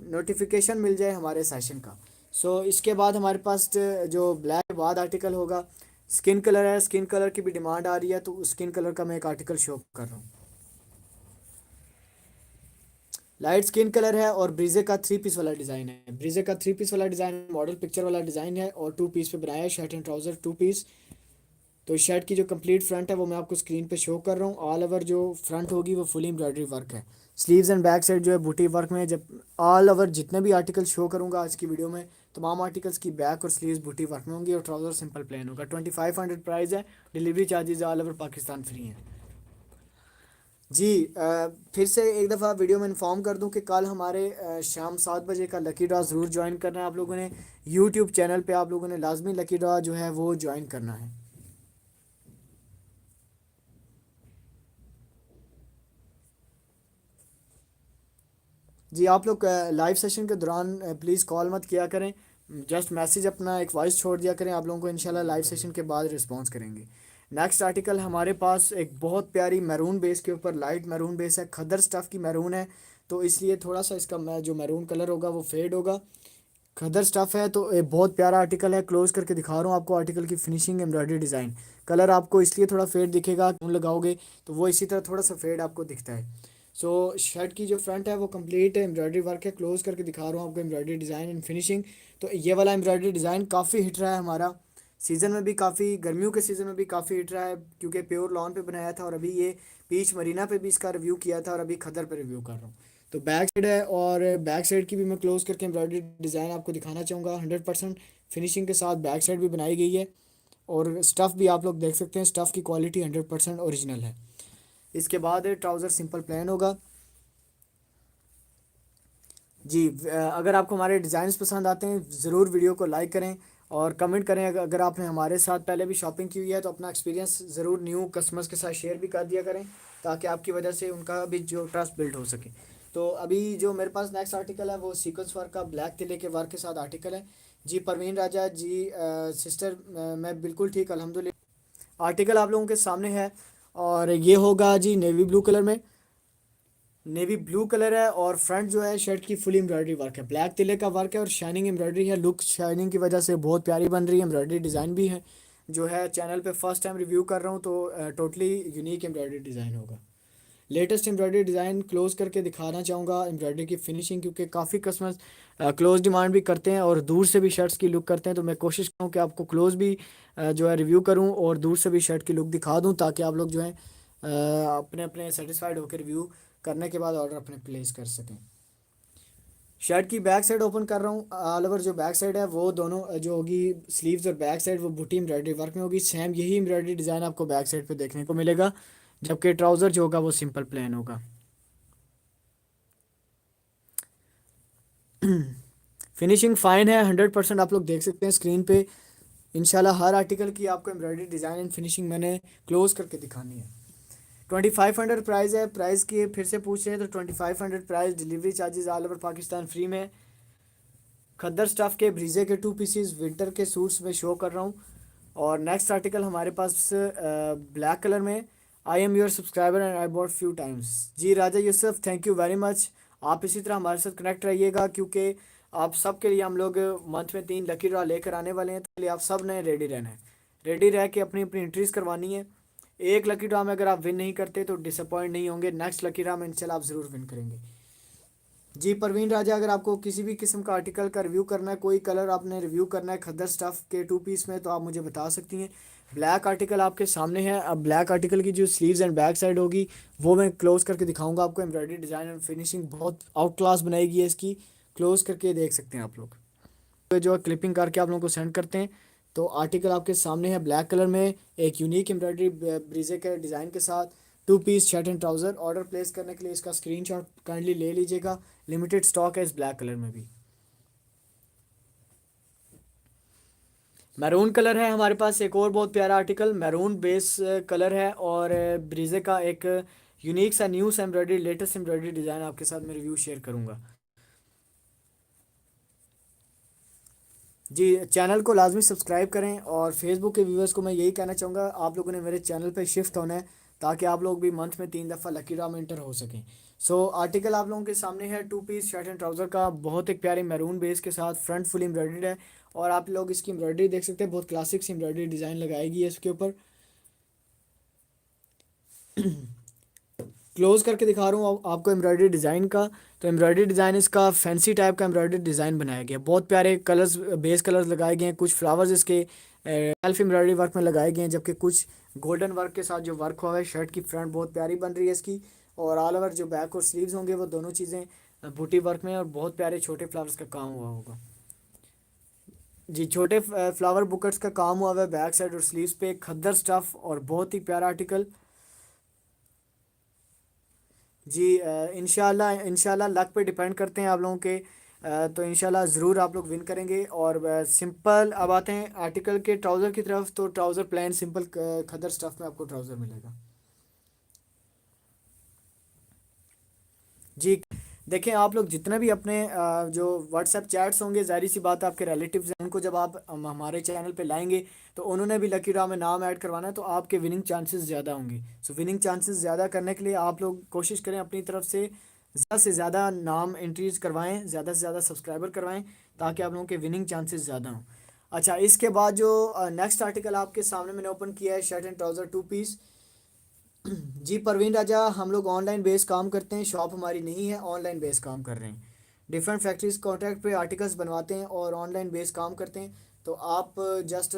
नोटिफिकेशन मिल जाए हमारे सेशन का। इसके बाद हमारे पास जो ब्लैक बाद आर्टिकल होगा, स्किन कलर है। स्किन कलर की भी डिमांड आ रही है, तो स्किन कलर का मैं एक आर्टिकल शो कर रहा हूँ। लाइट स्किन कलर है और ब्रीजे का 3 पीस वाला डिज़ाइन है। ब्रीजे का 3 पीस वाला डिज़ाइन मॉडल पिक्चर वाला डिज़ाइन है, और 2 पीस पे बनाया है, शर्ट एंड ट्राउज़र 2 पीस। तो शर्ट की जो कंप्लीट फ्रंट है वो मैं आपको स्क्रीन पे शो कर रहा हूँ। ऑल ओवर जो फ्रंट होगी वो फुल एम्ब्रॉयडरी वर्क है। स्लीव्स एंड बैक साइड जो है बूटी वर्क में। जब ऑल ओवर जितने भी आर्टिकल शो करूँगा आज की वीडियो में, तमाम आर्टिकल्स की बैक और स्लीव्स बूटी वर्क में होंगी, और ट्राउज़र सिंपल प्लेन होगा। 2500 प्राइस है। Delivery charges all over Pakistan free हैं। जी फिर से एक दफ़ा वीडियो में इन्फॉर्म कर दूं कि कल हमारे शाम 7 बजे का लकी ड्रा ज़रूर ज्वाइन करना है आप लोगों ने। यूट्यूब चैनल पे आप लोगों ने लाजमी लकी ड्रा जो है वो ज्वाइन करना है। जी आप लोग लाइव सेशन के दौरान प्लीज़ कॉल मत किया करें, जस्ट मैसेज अपना एक वॉइस छोड़ दिया करें, आप लोगों को इंशाल्लाह लाइव सेशन के बाद रिस्पॉन्स करेंगे। नेक्स्ट आर्टिकल हमारे पास एक बहुत प्यारी मैरून बेस के ऊपर, लाइट मैरून बेस है, खदर स्टफ़ की मैरून है, तो इसलिए थोड़ा सा इसका जो मैरून कलर होगा वो फेड होगा। खदर स्टफ़ है, तो ये बहुत प्यारा आर्टिकल है। क्लोज करके दिखा रहा हूँ आपको आर्टिकल की फिनिशिंग, एम्ब्रॉयडरी डिज़ाइन। कलर आपको इसलिए थोड़ा फेड दिखेगा, क्यों लगाओगे तो वो इसी तरह थोड़ा सा फेड आपको दिखता है। शर्ट की जो फ्रंट है वो कंप्लीट एम्ब्रॉयडरी वर्क है। क्लोज करके दिखा रहा हूँ आपको एम्ब्रॉयडरी डिज़ाइन एंड फिनिशिंग। तो ये वाला एम्ब्रॉयडरी डिज़ाइन काफ़ी हिट रहा है हमारा सीज़न में भी, काफ़ी गर्मियों के सीज़न में भी काफ़ी हिट रहा है, क्योंकि प्योर लॉन पे बनाया था, और अभी ये बीच मरीना पे भी इसका रिव्यू किया था, और अभी खदर पे रिव्यू कर रहा हूँ। तो बैक साइड है, और बैक साइड की भी मैं क्लोज करके एम्ब्रॉयडरी डिज़ाइन आपको दिखाना चाहूँगा। 100% फिनिशिंग के साथ बैक साइड भी बनाई गई है, और स्टफ़ भी आप लोग देख सकते हैं, स्टफ़ की क्वालिटी 100% ओरिजिनल है। इसके बाद ट्राउज़र सिंपल प्लेन होगा। जी अगर आपको हमारे डिज़ाइंस पसंद आते हैं, ज़रूर वीडियो को लाइक करें और कमेंट करें। अगर आपने हमारे साथ पहले भी शॉपिंग की हुई है तो अपना एक्सपीरियंस ज़रूर न्यू कस्टमर्स के साथ शेयर भी कर दिया करें, ताकि आपकी वजह से उनका भी जो ट्रस्ट बिल्ड हो सके। तो अभी जो मेरे पास नेक्स्ट आर्टिकल है वो सीक्वेंस वर्क का ब्लैक तिले के वर्क के साथ आर्टिकल है। जी परवीन राजा जी सिस्टर, मैं बिल्कुल ठीक अल्हम्दुलिल्लाह। आर्टिकल आप लोगों के सामने है, और ये होगा जी नेवी ब्लू कलर में। नेवी ब्लू कलर है, और फ्रंट जो है शर्ट की फुल एम्ब्रॉयडरी वर्क है, ब्लैक तिले का वर्क है, और शाइनिंग एम्ब्रॉयडरी है। लुक शाइनिंग की वजह से बहुत प्यारी बन रही है। एम्ब्रॉयडरी डिज़ाइन भी है, जो है चैनल पे फर्स्ट टाइम रिव्यू कर रहा हूँ, तो टोटली यूनिक एम्ब्रॉयडरी डिज़ाइन होगा। लेटेस्ट एम्ब्रॉयडरी डिज़ाइन क्लोज करके दिखाना चाहूँगा एम्ब्रॉयडरी की फिनिशिंग, क्योंकि काफ़ी कस्टमर्स क्लोज डिमांड भी करते हैं और दूर से भी शर्ट्स की लुक करते हैं, तो मैं कोशिश करूँ कि आपको क्लोज भी जो है रिव्यू करूँ, और दूर से भी शर्ट की लुक दिखा दूँ, ताकि आप लोग जो है अपने अपने सेटिस्फाइड होकर रिव्यू करने के बाद ऑर्डर अपने प्लेस कर सकें। शर्ट की बैक साइड ओपन कर रहा हूँ। ऑल ओवर जो बैक साइड है वो दोनों जो होगी स्लीव्स और बैक साइड वो बूटी एम्ब्रॉयडरी वर्क में होगी। सेम यही एम्ब्रॉयडरी डिज़ाइन आपको बैक साइड पे देखने को मिलेगा, जबकि ट्राउज़र जो होगा वो सिंपल प्लेन होगा। फिनिशिंग फाइन है, 100% आप लोग देख सकते हैं स्क्रीन पे। इंशाल्लाह हर आर्टिकल की आपको एम्ब्रॉयडरी डिज़ाइन एंड फिनिशिंग मैंने क्लोज करके दिखानी है। 2500 प्राइस है। प्राइस की फिर से पूछ रहे हैं तो 2500 price, delivery charges all over Pakistan free में। खद्दर स्टफ़ के ब्रीजे के 2 पीसीज विंटर के सूट्स में शो कर रहा हूँ। और नेक्स्ट आर्टिकल हमारे पास ब्लैक कलर में। I am your subscriber and I bought few times. जी Raja Yusuf, thank you very much. आप इसी तरह हमारे साथ कनेक्ट रहिएगा, क्योंकि आप सब के लिए हम लोग मंथ में 3 लकी ड्रा लेकर आने वाले हैं, तो लिए आप सब ने रेडी रहना है। रेडी रह के अपनी अपनी एंट्रीज करवानी है। एक लकी ड्रा में अगर आप विन नहीं करते तो डिसअपॉइंट नहीं होंगे, नेक्स्ट लकी ड्रा में इंशाल्लाह आप ज़रूर विन करेंगे। जी परवीन राजा, अगर आपको किसी भी किस्म का आर्टिकल का रिव्यू करना है, कोई कलर आपने रिव्यू करना है खद्दर स्टफ़ के 2 पीस में, तो आप मुझे बता सकती हैं। ब्लैक आर्टिकल आपके सामने है। अब ब्लैक आर्टिकल की जो स्लीव्स एंड बैक साइड होगी वो मैं क्लोज करके दिखाऊंगा आपको। एम्ब्रॉयडरी डिज़ाइन एंड फिनिशिंग बहुत आउट क्लास बनाएगी है इसकी। क्लोज करके देख सकते हैं आप लोग, तो जो क्लिपिंग करके आप लोगों को सेंड करते हैं। तो आर्टिकल आपके सामने है ब्लैक कलर में, एक यूनिक एम्ब्रॉयडरी ब्रीजे के डिज़ाइन के साथ, 2 piece shirt and trouser. Order place करने के लिए इसका स्क्रीनशॉट काइंडली ले लीजिएगा। लिमिटेड स्टॉक है इस ब्लैक कलर में भी। मैरून कलर है हमारे पास एक और बहुत प्यारा आर्टिकल, मैरून बेस कलर है और ब्रीजे का एक यूनिक सा न्यू सा एम्ब्रॉयडरी, लेटेस्ट एम्ब्रॉयडरी डिज़ाइन आपके साथ मैं रिव्यू शेयर करूंगा। जी, चैनल को लाजमी सब्सक्राइब करें। और फेसबुक के व्यूवर्स को मैं यही कहना चाहूँगा, आप लोगों ने मेरे चैनल पे शिफ्ट होना है ताकि आप लोग भी मंथ में 3 दफ़ा लकी ड्रा में इंटर हो सकें। सो आर्टिकल आप लोगों के सामने है 2 पीस शर्ट एंड ट्राउज़र का, बहुत एक प्यारी मैरून बेस के साथ, फ्रंट फुल एम्ब्रॉयडर्ड है। और आप लोग इसकी एम्ब्रॉयडरी देख सकते हैं, बहुत क्लासिक सी एम्ब्रॉयडरी डिज़ाइन लगाएगी है इसके ऊपर। क्लोज करके दिखा रहा हूँ आपको एम्ब्रॉयडरी डिज़ाइन का। तो एम्ब्रॉयडरी डिज़ाइन इसका फैंसी टाइप का एम्ब्रॉयडरी डिज़ाइन बनाया गया है। बहुत प्यारे कलर्स, बेस कलर्स लगाए गए हैं। कुछ फ्लावर्स इसके सेल्फ एम्ब्रॉयडरी वर्क में लगाए गए हैं, जबकि कुछ गोल्डन वर्क के साथ जो वर्क हुआ है। शर्ट की फ्रंट बहुत प्यारी बन रही है इसकी। और ऑल ओवर जो बैक और स्लीव्स होंगे वो दोनों चीज़ें बूटी वर्क में, और बहुत प्यारे छोटे फ्लावर्स का काम हुआ होगा। जी, छोटे फ्लावर बुकेट्स का काम हुआ है बैक साइड और स्लीव्स पे, खद्दर स्टफ और बहुत ही प्यारा आर्टिकल। जी, इंशाल्लाह इंशाल्लाह लक पे डिपेंड करते हैं आप लोगों के। तो इंशाल्लाह ज़रूर आप लोग विन करेंगे। और सिंपल अब आते हैं आर्टिकल के ट्राउज़र की तरफ। तो ट्राउज़र प्लेन सिंपल खदर स्टफ़ में आपको ट्राउज़र मिलेगा। जी, देखें आप लोग जितने भी अपने जो व्हाट्सएप चैट्स होंगे, ज़ाहिर सी बात है आपके रिलेटिव्स हैं, उनको जब आप हमारे चैनल पे लाएंगे तो उन्होंने भी लकी ड्रा में नाम ऐड करवाना है, तो आपके विनिंग चांसेस ज़्यादा होंगे। सो विनिंग चांसेस ज़्यादा करने के लिए आप लोग कोशिश करें अपनी तरफ से ज़्यादा नाम एंट्रीज करवाएं, ज़्यादा से ज़्यादा सब्सक्राइबर करवाएं, ताकि आप लोगों के विनिंग चांसेस ज़्यादा हों। अच्छा, इसके बाद जो नेक्स्ट आर्टिकल आपके सामने मैंने ओपन किया है, शर्ट एंड ट्राउज़र 2 पीस। जी परवीन राजा, हम लोग ऑनलाइन बेस काम करते हैं, शॉप हमारी नहीं है, ऑनलाइन बेस काम कर रहे हैं। डिफरेंट फैक्ट्रीज कॉन्ट्रैक्ट पे आर्टिकल्स बनवाते हैं और ऑनलाइन बेस काम करते हैं। तो आप जस्ट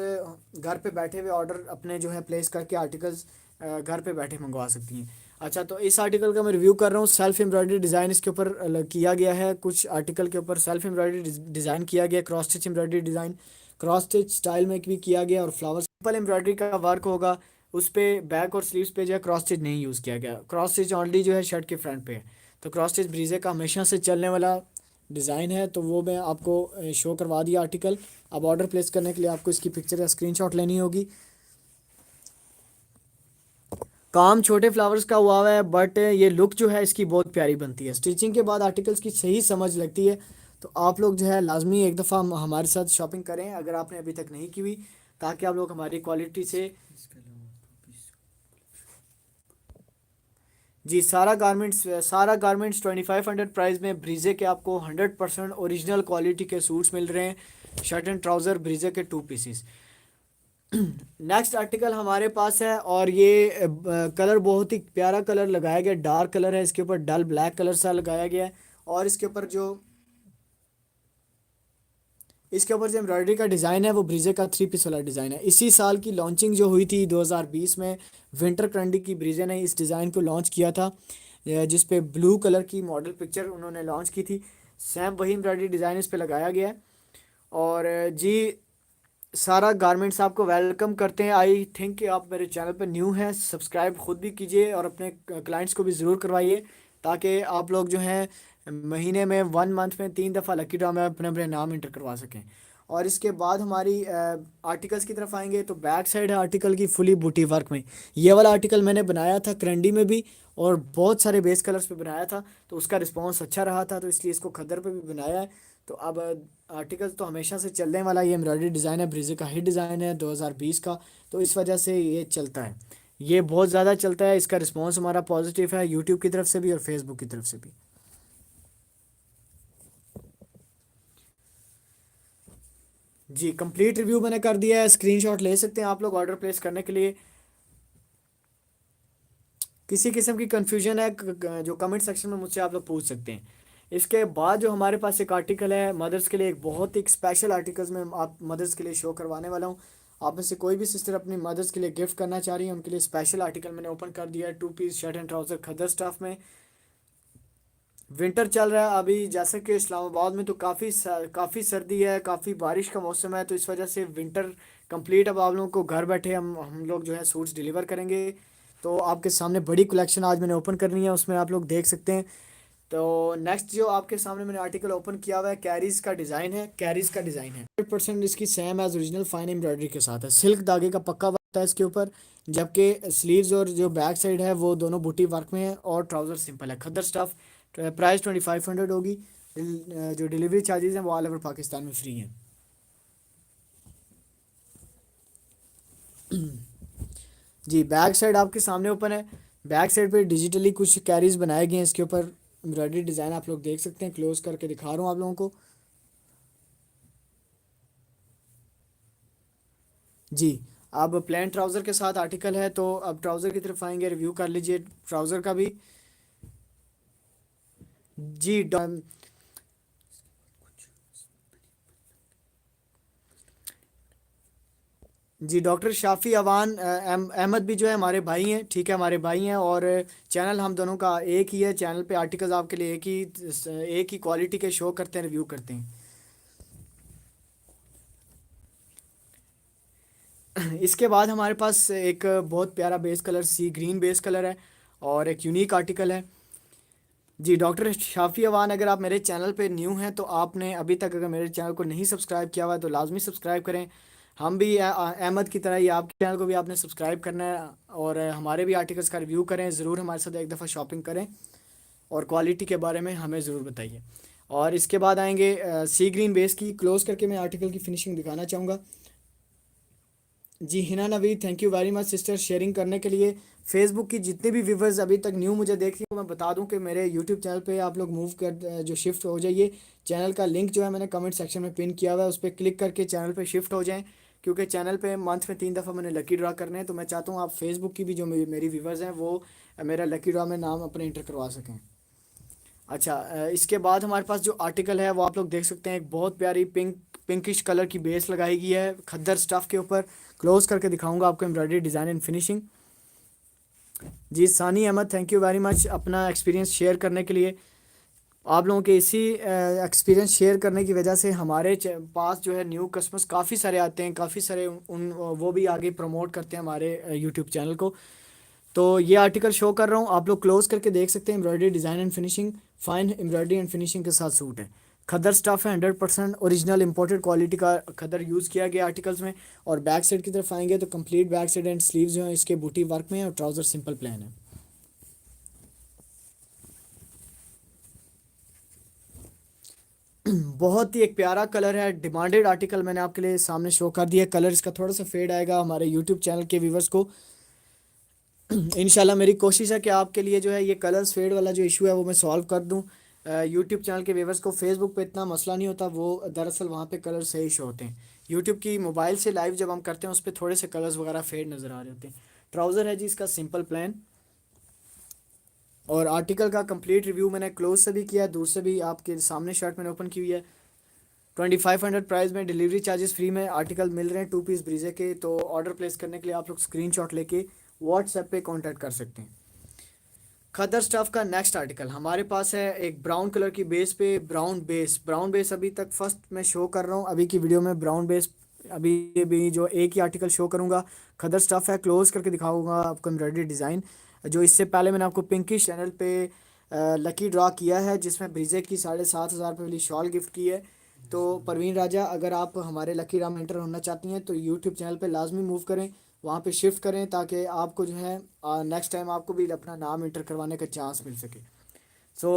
घर पे बैठे हुए ऑर्डर अपने जो है प्लेस करके आर्टिकल्स घर पे बैठे मंगवा सकती हैं। अच्छा, तो इस आर्टिकल का मैं रिव्यू कर रहा हूँ। सेल्फ एम्ब्रॉयडरी डिज़ाइन इसके ऊपर किया गया है। कुछ आर्टिकल के ऊपर सेल्फ एम्ब्रॉयडरी डिज़ाइन किया गया, cross stitch embroidery design cross stitch style में भी किया गया। और फ्लावर सिंपल एम्ब्रॉयडरी का वर्क होगा उस पे, बैक और स्लीव्स पे जो है क्रॉस स्टिच नहीं यूज़ किया गया। क्रॉस स्टिच ऑनली जो है शर्ट के फ्रंट पे है। तो क्रॉस स्टिच ब्रीजे का हमेशा से चलने वाला डिज़ाइन है, तो वो मैं आपको शो करवा दिया आर्टिकल। अब ऑर्डर प्लेस करने के लिए आपको इसकी पिक्चर या स्क्रीनशॉट लेनी होगी। काम छोटे फ्लावर्स का हुआ है, बट ये लुक जो है इसकी बहुत प्यारी बनती है। स्टिचिंग के बाद आर्टिकल्स की सही समझ लगती है। तो आप लोग जो है लाजमी एक दफ़ा हमारे साथ शॉपिंग करें अगर आपने अभी तक नहीं की हुई, ताकि आप लोग हमारी क्वालिटी से। जी, सारा गारमेंट्स 2500 प्राइस में ब्रीजे के आपको 100% ओरिजिनल क्वालिटी के सूट्स मिल रहे हैं। शर्ट एंड ट्राउज़र ब्रीजे के 2 पीसेस। नेक्स्ट आर्टिकल हमारे पास है, और ये कलर बहुत ही प्यारा कलर लगाया गया, डार्क कलर है, इसके ऊपर डल ब्लैक कलर सा लगाया गया है। और इसके ऊपर जो एम्ब्रॉयडरी का डिज़ाइन है वो ब्रीजे का 3 पीस वाला डिज़ाइन है। इसी साल की लॉन्चिंग जो हुई थी 2020 में, विंटर ट्रेंडी की ब्रीजे ने इस डिज़ाइन को लॉन्च किया था, जिस पे ब्लू कलर की मॉडल पिक्चर उन्होंने लॉन्च की थी। सेम वही एम्ब्रॉयडरी डिज़ाइन इस पे लगाया गया है। और जी, सारा गारमेंट्स आपको वेलकम करते हैं। आई थिंक कि आप मेरे चैनल पर न्यू हैं, सब्सक्राइब खुद भी कीजिए और अपने क्लाइंट्स को भी ज़रूर करवाइए, ताकि आप लोग जो हैं महीने में 1 मंथ में 3 दफ़ा लकी ड्रा में अपने अपने नाम इंटर करवा सकें। और इसके बाद हमारी आर्टिकल्स की तरफ आएंगे, तो बैक साइड है आर्टिकल की फुली बूटी वर्क में। ये वाला आर्टिकल मैंने बनाया था क्रंडी में भी, और बहुत सारे बेस कलर्स पे बनाया था, तो उसका रिस्पांस अच्छा रहा था, तो इसलिए इसको खद्दर पे भी बनाया है। तो अब आर्टिकल तो हमेशा से चलने वाला ये एम्ब्रॉयडरी डिज़ाइन है, ब्रीजे का हिट डिज़ाइन है 2020 का, तो इस वजह से ये चलता है। ये बहुत ज़्यादा चलता है, इसका रिस्पांस हमारा पॉजिटिव है, यूट्यूब की तरफ से भी और फेसबुक की तरफ से भी। जी, कंप्लीट रिव्यू मैंने कर दिया है, स्क्रीनशॉट ले सकते हैं आप लोग ऑर्डर प्लेस करने के लिए। किसी किस्म की कन्फ्यूजन है जो कमेंट सेक्शन में मुझसे आप लोग पूछ सकते हैं। इसके बाद जो हमारे पास एक आर्टिकल है मदर्स के लिए, एक बहुत ही स्पेशल आर्टिकल्स में आप मदर्स के लिए शो करवाने वाला हूँ। आप में से कोई भी सिस्टर अपनी मदर्स के लिए गिफ्ट करना चाह रही है, उनके लिए स्पेशल आर्टिकल मैंने ओपन कर दिया है। 2 पीस शर्ट एंड ट्राउज़र खद्दर स्टफ में। विंटर चल रहा है अभी, जैसे कि इस्लामाबाद में तो काफ़ी सर्दी है, काफ़ी बारिश का मौसम है, तो इस वजह से विंटर कंप्लीट। अब आप लोगों को घर बैठे हम लोग जो है सूट्स डिलीवर करेंगे। तो आपके सामने बड़ी कलेक्शन आज मैंने ओपन करनी है, उसमें आप लोग देख सकते हैं। तो नेक्स्ट जो आपके सामने मैंने आर्टिकल ओपन किया हुआ है, कैरीज का डिज़ाइन है। कैरीज का डिज़ाइन है 100% इसकी same as original fine embroidery के साथ है। सिल्क धागे का पक्का वर्क है इसके ऊपर, जबकि स्लीव्स और जो बैक साइड है वो दोनों बूटी वर्क में है, और ट्राउज़र सिंपल है खद्दर स्टफ। प्राइस 2500 होगी। जो डिलीवरी चार्जेस हैं वो ऑल ओवर पाकिस्तान में फ्री हैं। जी, बैक साइड आपके सामने ओपन है। बैक साइड पे डिजिटली कुछ कैरीज बनाए गए हैं, इसके ऊपर एम्ब्रॉयडरी डिज़ाइन आप लोग देख सकते हैं। क्लोज करके दिखा रहा हूँ आप लोगों को। जी, अब प्लेन ट्राउज़र के साथ आर्टिकल है, तो अब ट्राउज़र की तरफ आएंगे, रिव्यू कर लीजिए ट्राउज़र का भी। जी जी, डॉक्टर शाफ़ी अवान अहमद भी जो है हमारे भाई हैं, ठीक है, हमारे भाई हैं। और चैनल हम दोनों का एक ही है। चैनल पे आर्टिकल्स आपके लिए एक ही क्वालिटी के शो करते हैं, रिव्यू करते हैं। इसके बाद हमारे पास एक बहुत प्यारा बेस कलर सी ग्रीन बेस कलर है, और एक यूनिक आर्टिकल है। जी, डॉक्टर शाफ़ी अवान, अगर आप मेरे चैनल पे न्यू हैं तो आपने अभी तक अगर मेरे चैनल को नहीं सब्सक्राइब किया हुआ है तो लाजमी सब्सक्राइब करें। हम भी अहमद की तरह ही आपके चैनल को भी आपने सब्सक्राइब करना है, और हमारे भी आर्टिकल्स का रिव्यू करें ज़रूर, हमारे साथ एक दफ़ा शॉपिंग करें, और क्वालिटी के बारे में हमें ज़रूर बताइए। और इसके बाद आएंगे सी ग्रीन बेस की। क्लोज़ करके मैं आर्टिकल की फिनिशिंग दिखाना चाहूँगा। जी, Hina Naveed, thank you very much sister sharing करने के लिए। फेसबुक की जितने भी व्यूवर्स अभी तक न्यू मुझे देख रही हैं, मैं बता दूं कि मेरे यूट्यूब चैनल पे आप लोग मूव कर जो शिफ्ट हो जाइए। चैनल का लिंक जो है मैंने कमेंट सेक्शन में पिन किया हुआ है, उस पर क्लिक करके चैनल पे शिफ्ट हो जाएं, क्योंकि चैनल पे मंथ में 3 दफ़ा मैंने लकी ड्रा करने हैं। तो मैं चाहता हूँ आप फेसबुक की भी जो मेरी व्यूवर्स हैं वो मेरा लकी ड्रा में नाम अपने इंटर करवा सकें। अच्छा, इसके बाद हमारे पास जो आर्टिकल है वो आप लोग देख सकते हैं। एक बहुत प्यारी पिंकिश कलर की बेस लगाई गई है खद्दर स्टफ़ के ऊपर। क्लोज करके दिखाऊंगा आपको एम्ब्रॉयडरी डिज़ाइन एंड फिनिशिंग। जी, Sani Ahmed, thank you very much अपना एक्सपीरियंस शेयर करने के लिए। आप लोगों के इसी एक्सपीरियंस शेयर करने की वजह से हमारे पास जो है न्यू कस्टमर्स काफ़ी सारे आते हैं, काफ़ी सारे उन वो भी आगे प्रमोट करते हैं हमारे यूट्यूब चैनल को। तो ये आर्टिकल शो कर रहा हूँ, आप लोग क्लोज करके देख सकते हैं। Embroidery design and finishing, fine embroidery and finishing के साथ सूट है। खदर स्टफ़ है, 100% ओरिजिनल इंपोर्टेड क्वालिटी का खदर यूज़ किया गया आर्टिकल्स में। और बैक साइड की तरफ आएंगे तो complete back side and sleeves जो हैं इसके बूटी वर्क में है, और ट्राउज़र सिंपल प्लेन है। बहुत ही एक प्यारा कलर है, डिमांडेड आर्टिकल मैंने आपके लिए सामने शो कर दिया। कलर इसका थोड़ा सा फेड आएगा हमारे यूट्यूब चैनल के व्यूवर्स को। इंशाल्लाह मेरी कोशिश है कि आपके लिए जो है ये कलर्स फेड वाला जो इशू है वो मैं सॉल्व कर दूं। यूट्यूब चैनल के व्यूवर्स को फेसबुक पे इतना मसला नहीं होता, वो दरअसल वहाँ पे कलर सही शो होते हैं। यूट्यूब की मोबाइल से लाइव जब हम करते हैं उस पर थोड़े से कलर्स वगैरह फेड नज़र आ रहे होते हैं। ट्राउज़र है जी इसका सिंपल प्लान। और आर्टिकल का कंप्लीट रिव्यू मैंने क्लोज से भी किया है, दूर से भी आपके सामने शर्ट मैंने ओपन की हुई है। 2500 प्राइस में, डिलीवरी चार्जेस फ्री में आर्टिकल मिल रहे हैं 2 पीस ब्रीजे के। तो ऑर्डर प्लेस करने के लिए आप लोग स्क्रीनशॉट लेके व्हाट्सएप पे कांटेक्ट कर सकते हैं। खदर स्टफ का नेक्स्ट आर्टिकल हमारे पास है एक ब्राउन कलर की बेस पे। ब्राउन बेस अभी तक फर्स्ट मैं शो कर रहा हूँ अभी की वीडियो में। ब्राउन बेस अभी भी जो एक ही आर्टिकल शो करूँगा। खदर स्टफ है, क्लोज करके दिखाऊंगा आपको एम्ब्रॉयडरी डिज़ाइन। जो इससे पहले मैंने आपको पिंकिश चैनल पे लकी ड्रा किया है, जिसमें ब्रीजे की 7,500 वाली शॉल गिफ्ट की है। तो परवीन राजा, अगर आप हमारे लकी ड्रा में एंटर होना चाहती हैं तो यूट्यूब चैनल पे लाजमी मूव करें, वहाँ पे शिफ्ट करें, ताकि आपको जो है नेक्स्ट टाइम आपको भी अपना नाम इंटर करवाने का चांस मिल सके। सो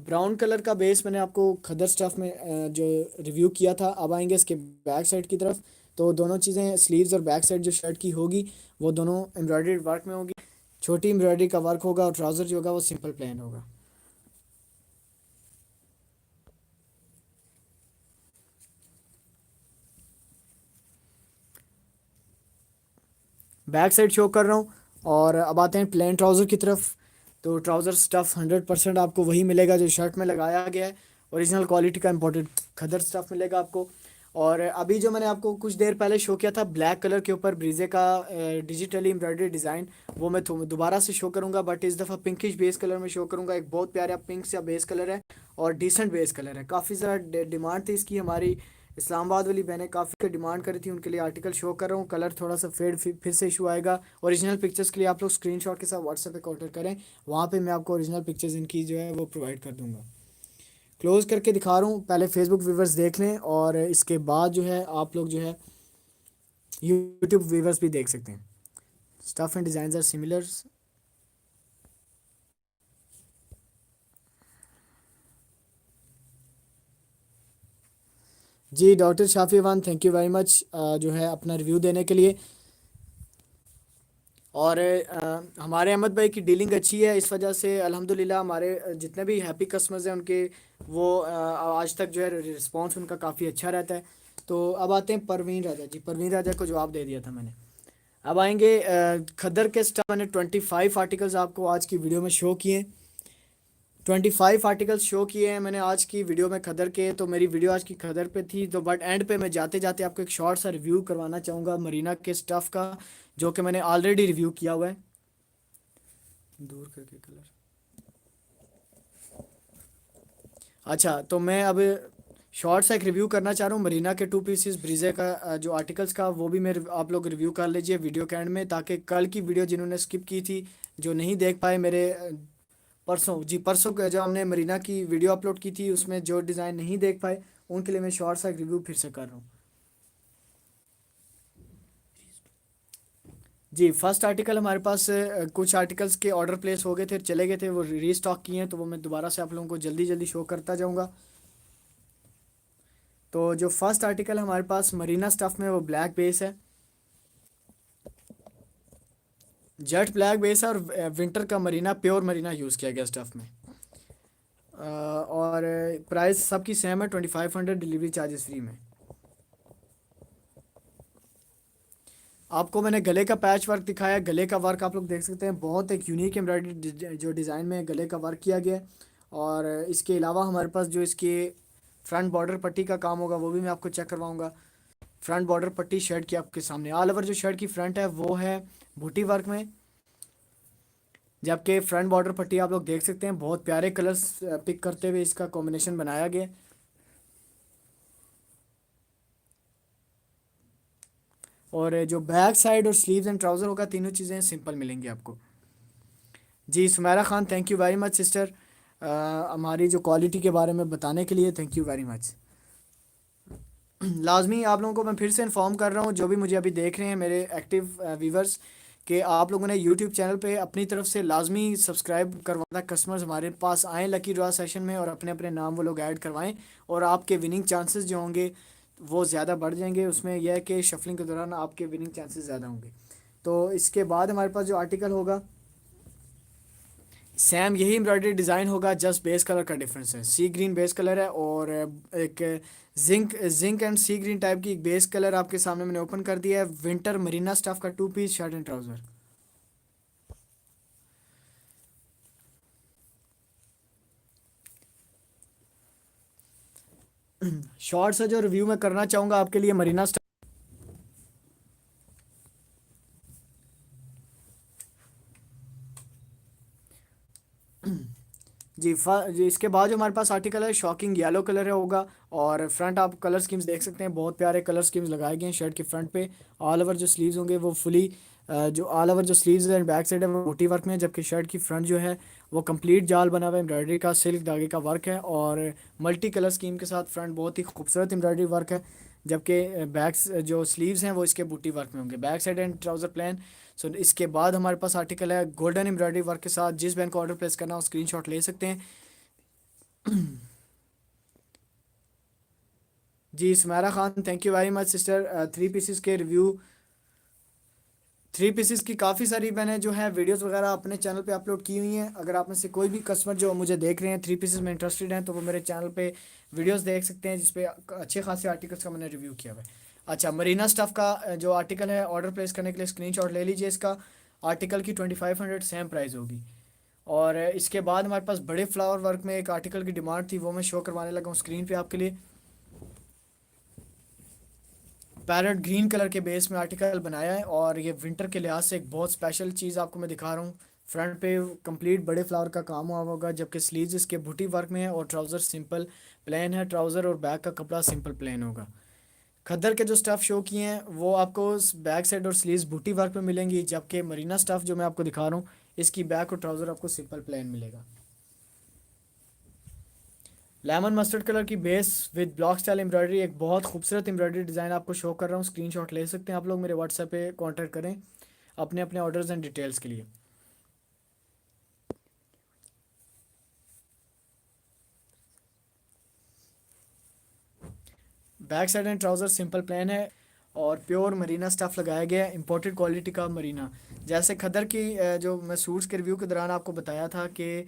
ब्राउन कलर का बेस मैंने आपको खदर स्टफ में जो रिव्यू किया था। अब आएंगे इसके बैक साइड की तरफ। तो दोनों चीज़ें स्लीव्स और बैक साइड जो शर्ट की होगी वो दोनों एम्ब्रॉयडरी वर्क में होगी। छोटी एम्ब्रॉयडरी का वर्क होगा, और ट्राउज़र जो होगा वो सिंपल प्लेन होगा। बैक साइड शो कर रहा हूँ। और अब आते हैं प्लेन ट्राउज़र की तरफ। तो ट्राउज़र स्टफ़ 100% आपको वही मिलेगा जो शर्ट में लगाया गया है। ओरिजिनल क्वालिटी का इंपोर्टेड खदर स्टफ़ मिलेगा आपको। और अभी जो मैंने आपको कुछ देर पहले शो किया था ब्लैक कलर के ऊपर ब्रीजे का डिजिटली एम्ब्रॉयडरी डिज़ाइन, वो मैं दोबारा से शो करूंगा, बट इस दफ़ा पिंकिश बेस कलर में शो करूंगा। एक बहुत प्यारा पिंक सा बेस कलर है और डिसेंट बेस कलर है। काफ़ी ज़्यादा डिमांड थी इसकी, हमारी इस्लामाबाद वाली बहनें काफ़ी डिमांड करी थी, उनके लिए आर्टिकल शो कर रहा हूँ। कलर थोड़ा सा फेड फिर से इशू आएगा। ओरिजिनल पिक्चर्स के लिए आप लोग स्क्रीनशॉट के साथ व्हाट्सएप पे कांटेक्ट करें, वहाँ पे मैं आपको ओरिजिनल पिक्चर्स इनकी जो है वो प्रोवाइड कर दूँगा। क्लोज़ करके दिखा रहा हूँ, पहले फेसबुक व्यूवर्स देख लें और इसके बाद जो है आप लोग जो है यूट्यूब व्यूवर्स भी देख सकते हैं। Stuff and design are similar. जी doctor Shafi Awan, thank you very much जो है अपना रिव्यू देने के लिए। और हमारे अहमद भाई की डीलिंग अच्छी है, इस वजह से अल्हम्दुलिल्लाह हमारे जितने भी हैप्पी कस्टमर्स हैं उनके वो आज तक जो है रिस्पांस उनका काफ़ी अच्छा रहता है। तो अब आते हैं परवीन राजा जी। परवीन राजा को जवाब दे दिया था मैंने। अब आएंगे खद्दर के स्टाफ। मैंने 25 आर्टिकल्स आपको आज की वीडियो में शो किए। 25 आर्टिकल्स शो किए हैं मैंने आज की वीडियो में खदर के। तो मेरी वीडियो आज की खदर पे थी, तो बट एंड पे मैं जाते जाते आपको एक शॉर्ट सा रिव्यू करवाना चाहूँगा मरीना के स्टफ़ का, जो कि मैंने ऑलरेडी रिव्यू किया हुआ है। दूर करके कलर। अच्छा, तो मैं अब शॉर्ट सा एक रिव्यू करना चाह रहा हूँ मरीना के 2 पीसेस ब्रीजे का जो आर्टिकल्स का, वो भी मेरे आप लोग रिव्यू कर लीजिए वीडियो के एंड में, ताकि कल की वीडियो जिन्होंने स्किप की थी, जो नहीं देख पाए मेरे परसों जी परसों का जो हमने मरीना की वीडियो अपलोड की थी उसमें जो डिज़ाइन नहीं देख पाए, उनके लिए मैं शॉर्ट सा रिव्यू फिर से कर रहा हूँ। जी फर्स्ट आर्टिकल हमारे पास कुछ आर्टिकल्स के ऑर्डर प्लेस हो गए थे, चले गए थे, वो रीस्टॉक किए हैं, तो वो मैं दोबारा से आप लोगों को जल्दी जल्दी शो करता जाऊँगा। तो जो फर्स्ट आर्टिकल हमारे पास मरीना स्टफ़ में वो ब्लैक बेस है, जेट ब्लैक बेस है, और विंटर का मरीना प्योर मरीना यूज़ किया गया स्टफ़ में। और प्राइस सबकी सेम है, 2500, डिलीवरी चार्जेस फ्री में। आपको मैंने गले का पैच वर्क दिखाया, गले का वर्क आप लोग देख सकते हैं, बहुत एक यूनिक एम्ब्रॉयडरी जो डिज़ाइन में गले का वर्क किया गया है। और इसके अलावा हमारे पास जो इसके फ्रंट बॉर्डर पट्टी का काम होगा वो भी मैं आपको चेक करवाऊंगा। फ्रंट बॉर्डर पट्टी शर्ट की आपके सामने, ऑल ओवर जो शर्ट की फ्रंट है वो है बूटी वर्क में, जबकि फ्रंट बॉर्डर पट्टी आप लोग देख सकते हैं बहुत प्यारे कलर्स पिक करते हुए इसका कॉम्बिनेशन बनाया गया। और जो बैक साइड और स्लीव्स एंड ट्राउज़र होगा, तीनों चीज़ें सिंपल मिलेंगी आपको। जी Sumera Khan, thank you very much sister, हमारी जो क्वालिटी के बारे में बताने के लिए थैंक यू वेरी मच। लाजमी आप लोगों को मैं फिर से इन्फॉर्म कर रहा हूँ, जो भी मुझे अभी देख रहे हैं मेरे एक्टिव व्यूवर्स, कि आप लोगों ने यूट्यूब चैनल पे अपनी तरफ से लाजमी सब्सक्राइब करवाना। कस्टमर्स हमारे पास आएँ लकी ड्रॉ सेशन में और अपने अपने नाम वो लोग ऐड करवाएं, और आपके विनिंग चांसेस जो होंगे वो ज़्यादा बढ़ जाएंगे। उसमें यह है कि शफलिंग के दौरान आपके विनिंग चांसेस ज़्यादा होंगे। तो इसके बाद हमारे पास जो आर्टिकल होगा सेम यही एम्ब्रॉयडरी डिज़ाइन होगा, जस्ट बेस कलर का डिफरेंस है। सी ग्रीन बेस कलर है और एक zinc and sea green type की एक बेस कलर आपके सामने मैंने ओपन कर दिया है। विंटर मरीना स्टफ का 2 piece shirt and trouser. Short सा जो रिव्यू मैं करना चाहूँगा आपके लिए मरीना स्टफ। जी इसके बाद जो हमारे पास आर्टिकल है शॉकिंग येलो कलर है होगा, और फ्रंट आप कलर स्कीम्स देख सकते हैं, बहुत प्यारे कलर स्कीम्स लगाए गए हैं शर्ट के फ्रंट पे। ऑल ओवर जो स्लीव्स होंगे वो फुली जो ऑल ओवर जो स्लीव्स एंड बैक साइड है वो मोटी वर्क में है, जबकि शर्ट की फ्रंट जो है वो कंप्लीट जाल बना हुआ है, एम्ब्रॉयडरी का सिल्क धागे का वर्क है, और मल्टी कलर स्कीम के साथ फ्रंट बहुत ही खूबसूरत एम्ब्रॉयडरी वर्क है। जबकि बैक्स जो स्लीव्स हैं वो इसके बूटी वर्क में होंगे, back side and trouser plan. So इसके बाद हमारे पास आर्टिकल है गोल्डन एम्ब्रॉयडरी वर्क के साथ। जिस बैंक को ऑर्डर प्लेस करना हो स्क्रीनशॉट ले सकते हैं। जी Sumera Khan, thank you very much sister. 3 pieces के रिव्यू, 3 पीसेस की काफ़ी सारी मैंने जो है वीडियोस वगैरह अपने चैनल पे अपलोड की हुई हैं। अगर आप में से कोई भी कस्टमर जो मुझे देख रहे हैं 3 पीसेस में इंटरेस्टेड हैं, तो वो मेरे चैनल पे वीडियोस देख सकते हैं, जिसपे अच्छे खासे आर्टिकल्स का मैंने रिव्यू किया हुआ है। अच्छा, मरीना स्टफ़ का जो आर्टिकल है ऑर्डर प्लेस करने के लिए स्क्रीनशॉट ले लीजिए। इसका आर्टिकल की 2500 सेम प्राइस होगी। और इसके बाद हमारे पास बड़े फ्लावर वर्क में एक आर्टिकल की डिमांड थी, वो मैं शो करवाने लगा हूँ स्क्रीन पे आपके लिए। पैरेट ग्रीन कलर के बेस में आर्टिकल बनाया है, और ये विंटर के लिहाज से एक बहुत स्पेशल चीज़ आपको मैं दिखा रहा हूँ। फ्रंट पे कंप्लीट बड़े फ्लावर का काम हुआ होगा, जबकि स्लीव्स इसके बूटी वर्क में है, और ट्राउज़र सिंपल प्लेन है। ट्राउज़र और बैक का कपड़ा सिंपल प्लेन होगा। खद्दर के जो स्टफ़ शो किए हैं वो आपको बैक साइड और स्लीव्स बूटी वर्क में मिलेंगी, जबकि मरीना स्टफ़ जो मैं आपको दिखा रहा हूँ इसकी बैक और ट्राउज़र आपको सिंपल प्लेन मिलेगा। लेमन मस्टर्ड कलर की base with block style embroidery, एक बहुत खूबसूरत एम्ब्रॉयडरी डिज़ाइन आपको शो कर रहा हूँ। स्क्रीनशॉट ले सकते हैं आप लोग, मेरे व्हाट्सएप पे कांटेक्ट करें अपने अपने ऑर्डर्स एंड डिटेल्स के लिए। Back side and trouser simple plain है, और प्योर मरीना स्टफ़ लगाया गया है, इंपोर्टेड क्वालिटी का मरीना। जैसे खदर की जो मैं सूट्स के रिव्यू के दौरान आपको बताया था कि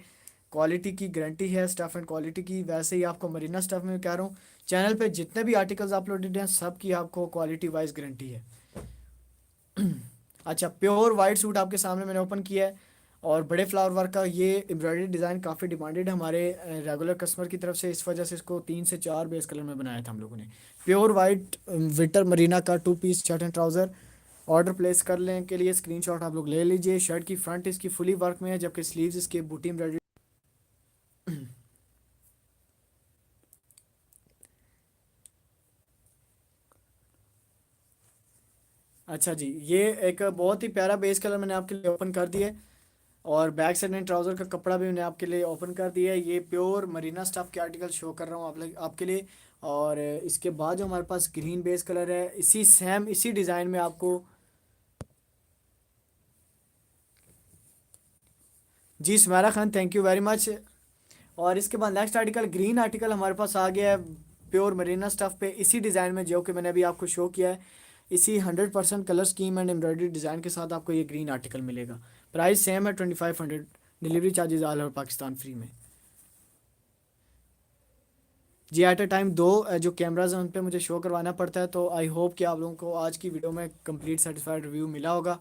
क्वालिटी की गारंटी है स्टफ़ एंड क्वालिटी की, वैसे ही आपको मरीना स्टफ़ में कह रहा हूँ। चैनल पे जितने भी आर्टिकल्स अपलोडेड हैं सब की आपको क्वालिटी वाइज गारंटी है। अच्छा, प्योर वाइट सूट आपके सामने मैंने ओपन किया है, और बड़े फ्लावर वर्क का ये एम्ब्रॉयडरी डिज़ाइन काफ़ी डिमांडेड है हमारे रेगुलर कस्टमर की तरफ से, इस वजह से इसको 3 से 4 बेस कलर में बनाया था हम लोगों ने। प्योर वाइट विंटर मरीना का 2 piece shirt and trouser order place कर लेने के लिए स्क्रीनशॉट आप लोग ले लीजिए। शर्ट की फ्रंट इसकी फुली वर्क में है, जबकि स्लीव्स इसके बूटी एम्ब्रॉयडरी। अच्छा जी, ये एक बहुत ही प्यारा बेस कलर मैंने आपके लिए ओपन कर दिया है, और बैक साइड एंड ट्राउज़र का कपड़ा भी मैंने आपके लिए ओपन कर दिया है। ये प्योर मरीना स्टफ़ के आर्टिकल शो कर रहा हूँ आपके लिए। और इसके बाद जो हमारे पास ग्रीन बेस कलर है, इसी सेम इसी डिज़ाइन में आपको। जी Sumera Khan, thank you very much. और इसके बाद नेक्स्ट आर्टिकल ग्रीन आर्टिकल हमारे पास आ गया है, प्योर मरीना स्टफ़ पे इसी डिज़ाइन में जो कि मैंने अभी आपको शो किया है। इसी 100% colour scheme and embroidery design के साथ आपको ये ग्रीन आर्टिकल मिलेगा। प्राइस सेम है 2500, delivery charges all over Pakistan free में। जी एट अ टाइम दो जो कैमराज हैं उन पे मुझे शो करवाना पड़ता है, तो आई होप कि आप लोगों को आज की वीडियो में कंप्लीट सेटिस्फाइड रिव्यू मिला होगा।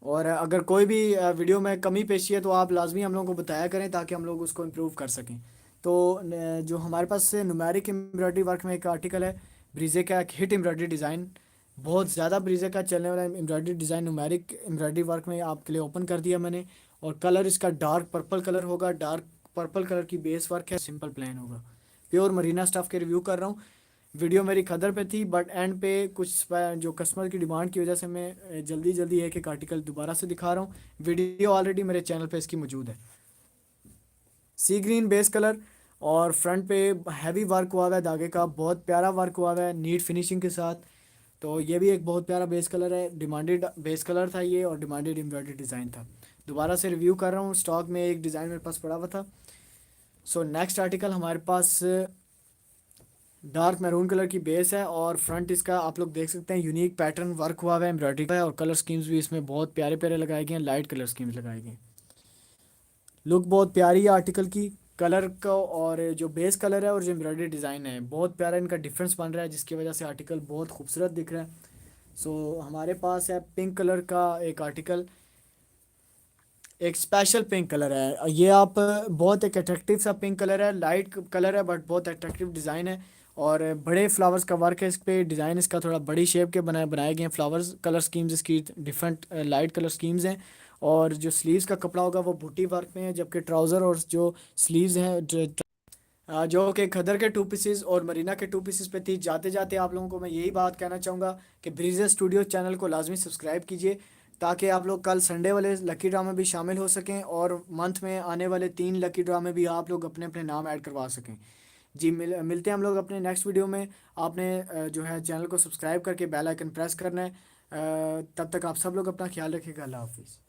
और अगर कोई भी वीडियो में कमी पेशी है तो आप लाजमी हम लोगों को बताया करें, ताकि हम लोग उसको इम्प्रूव कर सकें। तो जो हमारे पास नुमेरिक एम्ब्रॉयडरी वर्क में एक आर्टिकल है, ब्रीजे का एक हिट एम्ब्रॉयडरी डिज़ाइन, बहुत ज़्यादा ब्रीजे का चलने वाला embroidery design numeric embroidery work में आपके लिए ओपन कर दिया मैंने। और कलर इसका डार्क पर्पल कलर होगा, डार्क पर्पल कलर की बेस वर्क है, सिंपल प्लेन होगा। प्योर मरीना स्टफ़ के रिव्यू कर रहा हूँ। वीडियो मेरी खदर पे थी, बट एंड पे कुछ जो कस्टमर की डिमांड की वजह से मैं जल्दी जल्दी एक एक आर्टिकल दोबारा से दिखा रहा हूँ। वीडियो ऑलरेडी मेरे चैनल पे इसकी मौजूद है। सी ग्रीन बेस कलर, और फ्रंट पे हैवी वर्क हुआ हुआ है, धागे का बहुत प्यारा वर्क हुआ हुआ है नीट फिनिशिंग के साथ। तो ये भी एक बहुत प्यारा बेस कलर है, डिमांडेड बेस कलर था ये, और डिमांडेड एम्ब्रॉयडरी डिज़ाइन था। दोबारा से रिव्यू कर रहा हूँ, स्टॉक में एक डिज़ाइन मेरे पास पड़ा हुआ था। सो नेक्स्ट आर्टिकल हमारे पास डार्क मैरून कलर की बेस है, और फ्रंट इसका आप लोग देख सकते हैं यूनिक पैटर्न वर्क हुआ हुआ है एम्ब्रॉयडरी का है, और कलर स्कीम्स भी इसमें बहुत प्यारे प्यारे लगाए गए हैं, लाइट कलर स्कीम्स लगाए गए हैं। लुक बहुत प्यारी है आर्टिकल की, कलर का और जो बेस कलर है और जो एम्ब्रॉयडरी डिज़ाइन है बहुत प्यारा इनका डिफरेंस बन रहा है, जिसकी वजह से आर्टिकल बहुत खूबसूरत दिख रहा है। सो हमारे पास है पिंक कलर का एक आर्टिकल, एक स्पेशल पिंक कलर है ये। आप बहुत एक अट्रैक्टिव सा पिंक कलर है, लाइट कलर है बट बहुत अट्रैक्टिव डिज़ाइन है, और बड़े फ्लावर्स का वर्क है इस पे। डिज़ाइन इसका थोड़ा बड़ी शेप के बनाए गए हैं फ्लावर्स, कलर स्कीम्स इसकी डिफरेंट लाइट कलर स्कीम्स हैं। और जो स्लीव्स का कपड़ा होगा वो बूटी वर्क में है, जबकि ट्राउज़र और जो स्लीव्स हैं जो कि खदर के 2 पीसेस और मरीना के 2 पीसेस पे थी। जाते जाते आप लोगों को मैं यही बात कहना चाहूँगा कि ब्रीजे स्टूडियो चैनल को लाजमी सब्सक्राइब कीजिए, ताकि आप लोग कल संडे वाले लकी ड्रा में भी शामिल हो सकें, और मंथ में आने वाले 3 लकी ड्रा में भी आप लोग अपने अपने नाम ऐड करवा सकें। जी मिलते हैं हम लोग अपने नेक्स्ट वीडियो में। आपने जो है चैनल को सब्सक्राइब करके बेल आइकन प्रेस करना है। तब तक आप सब लोग अपना ख्याल रखिएगा। अल्लाह हाफिज़।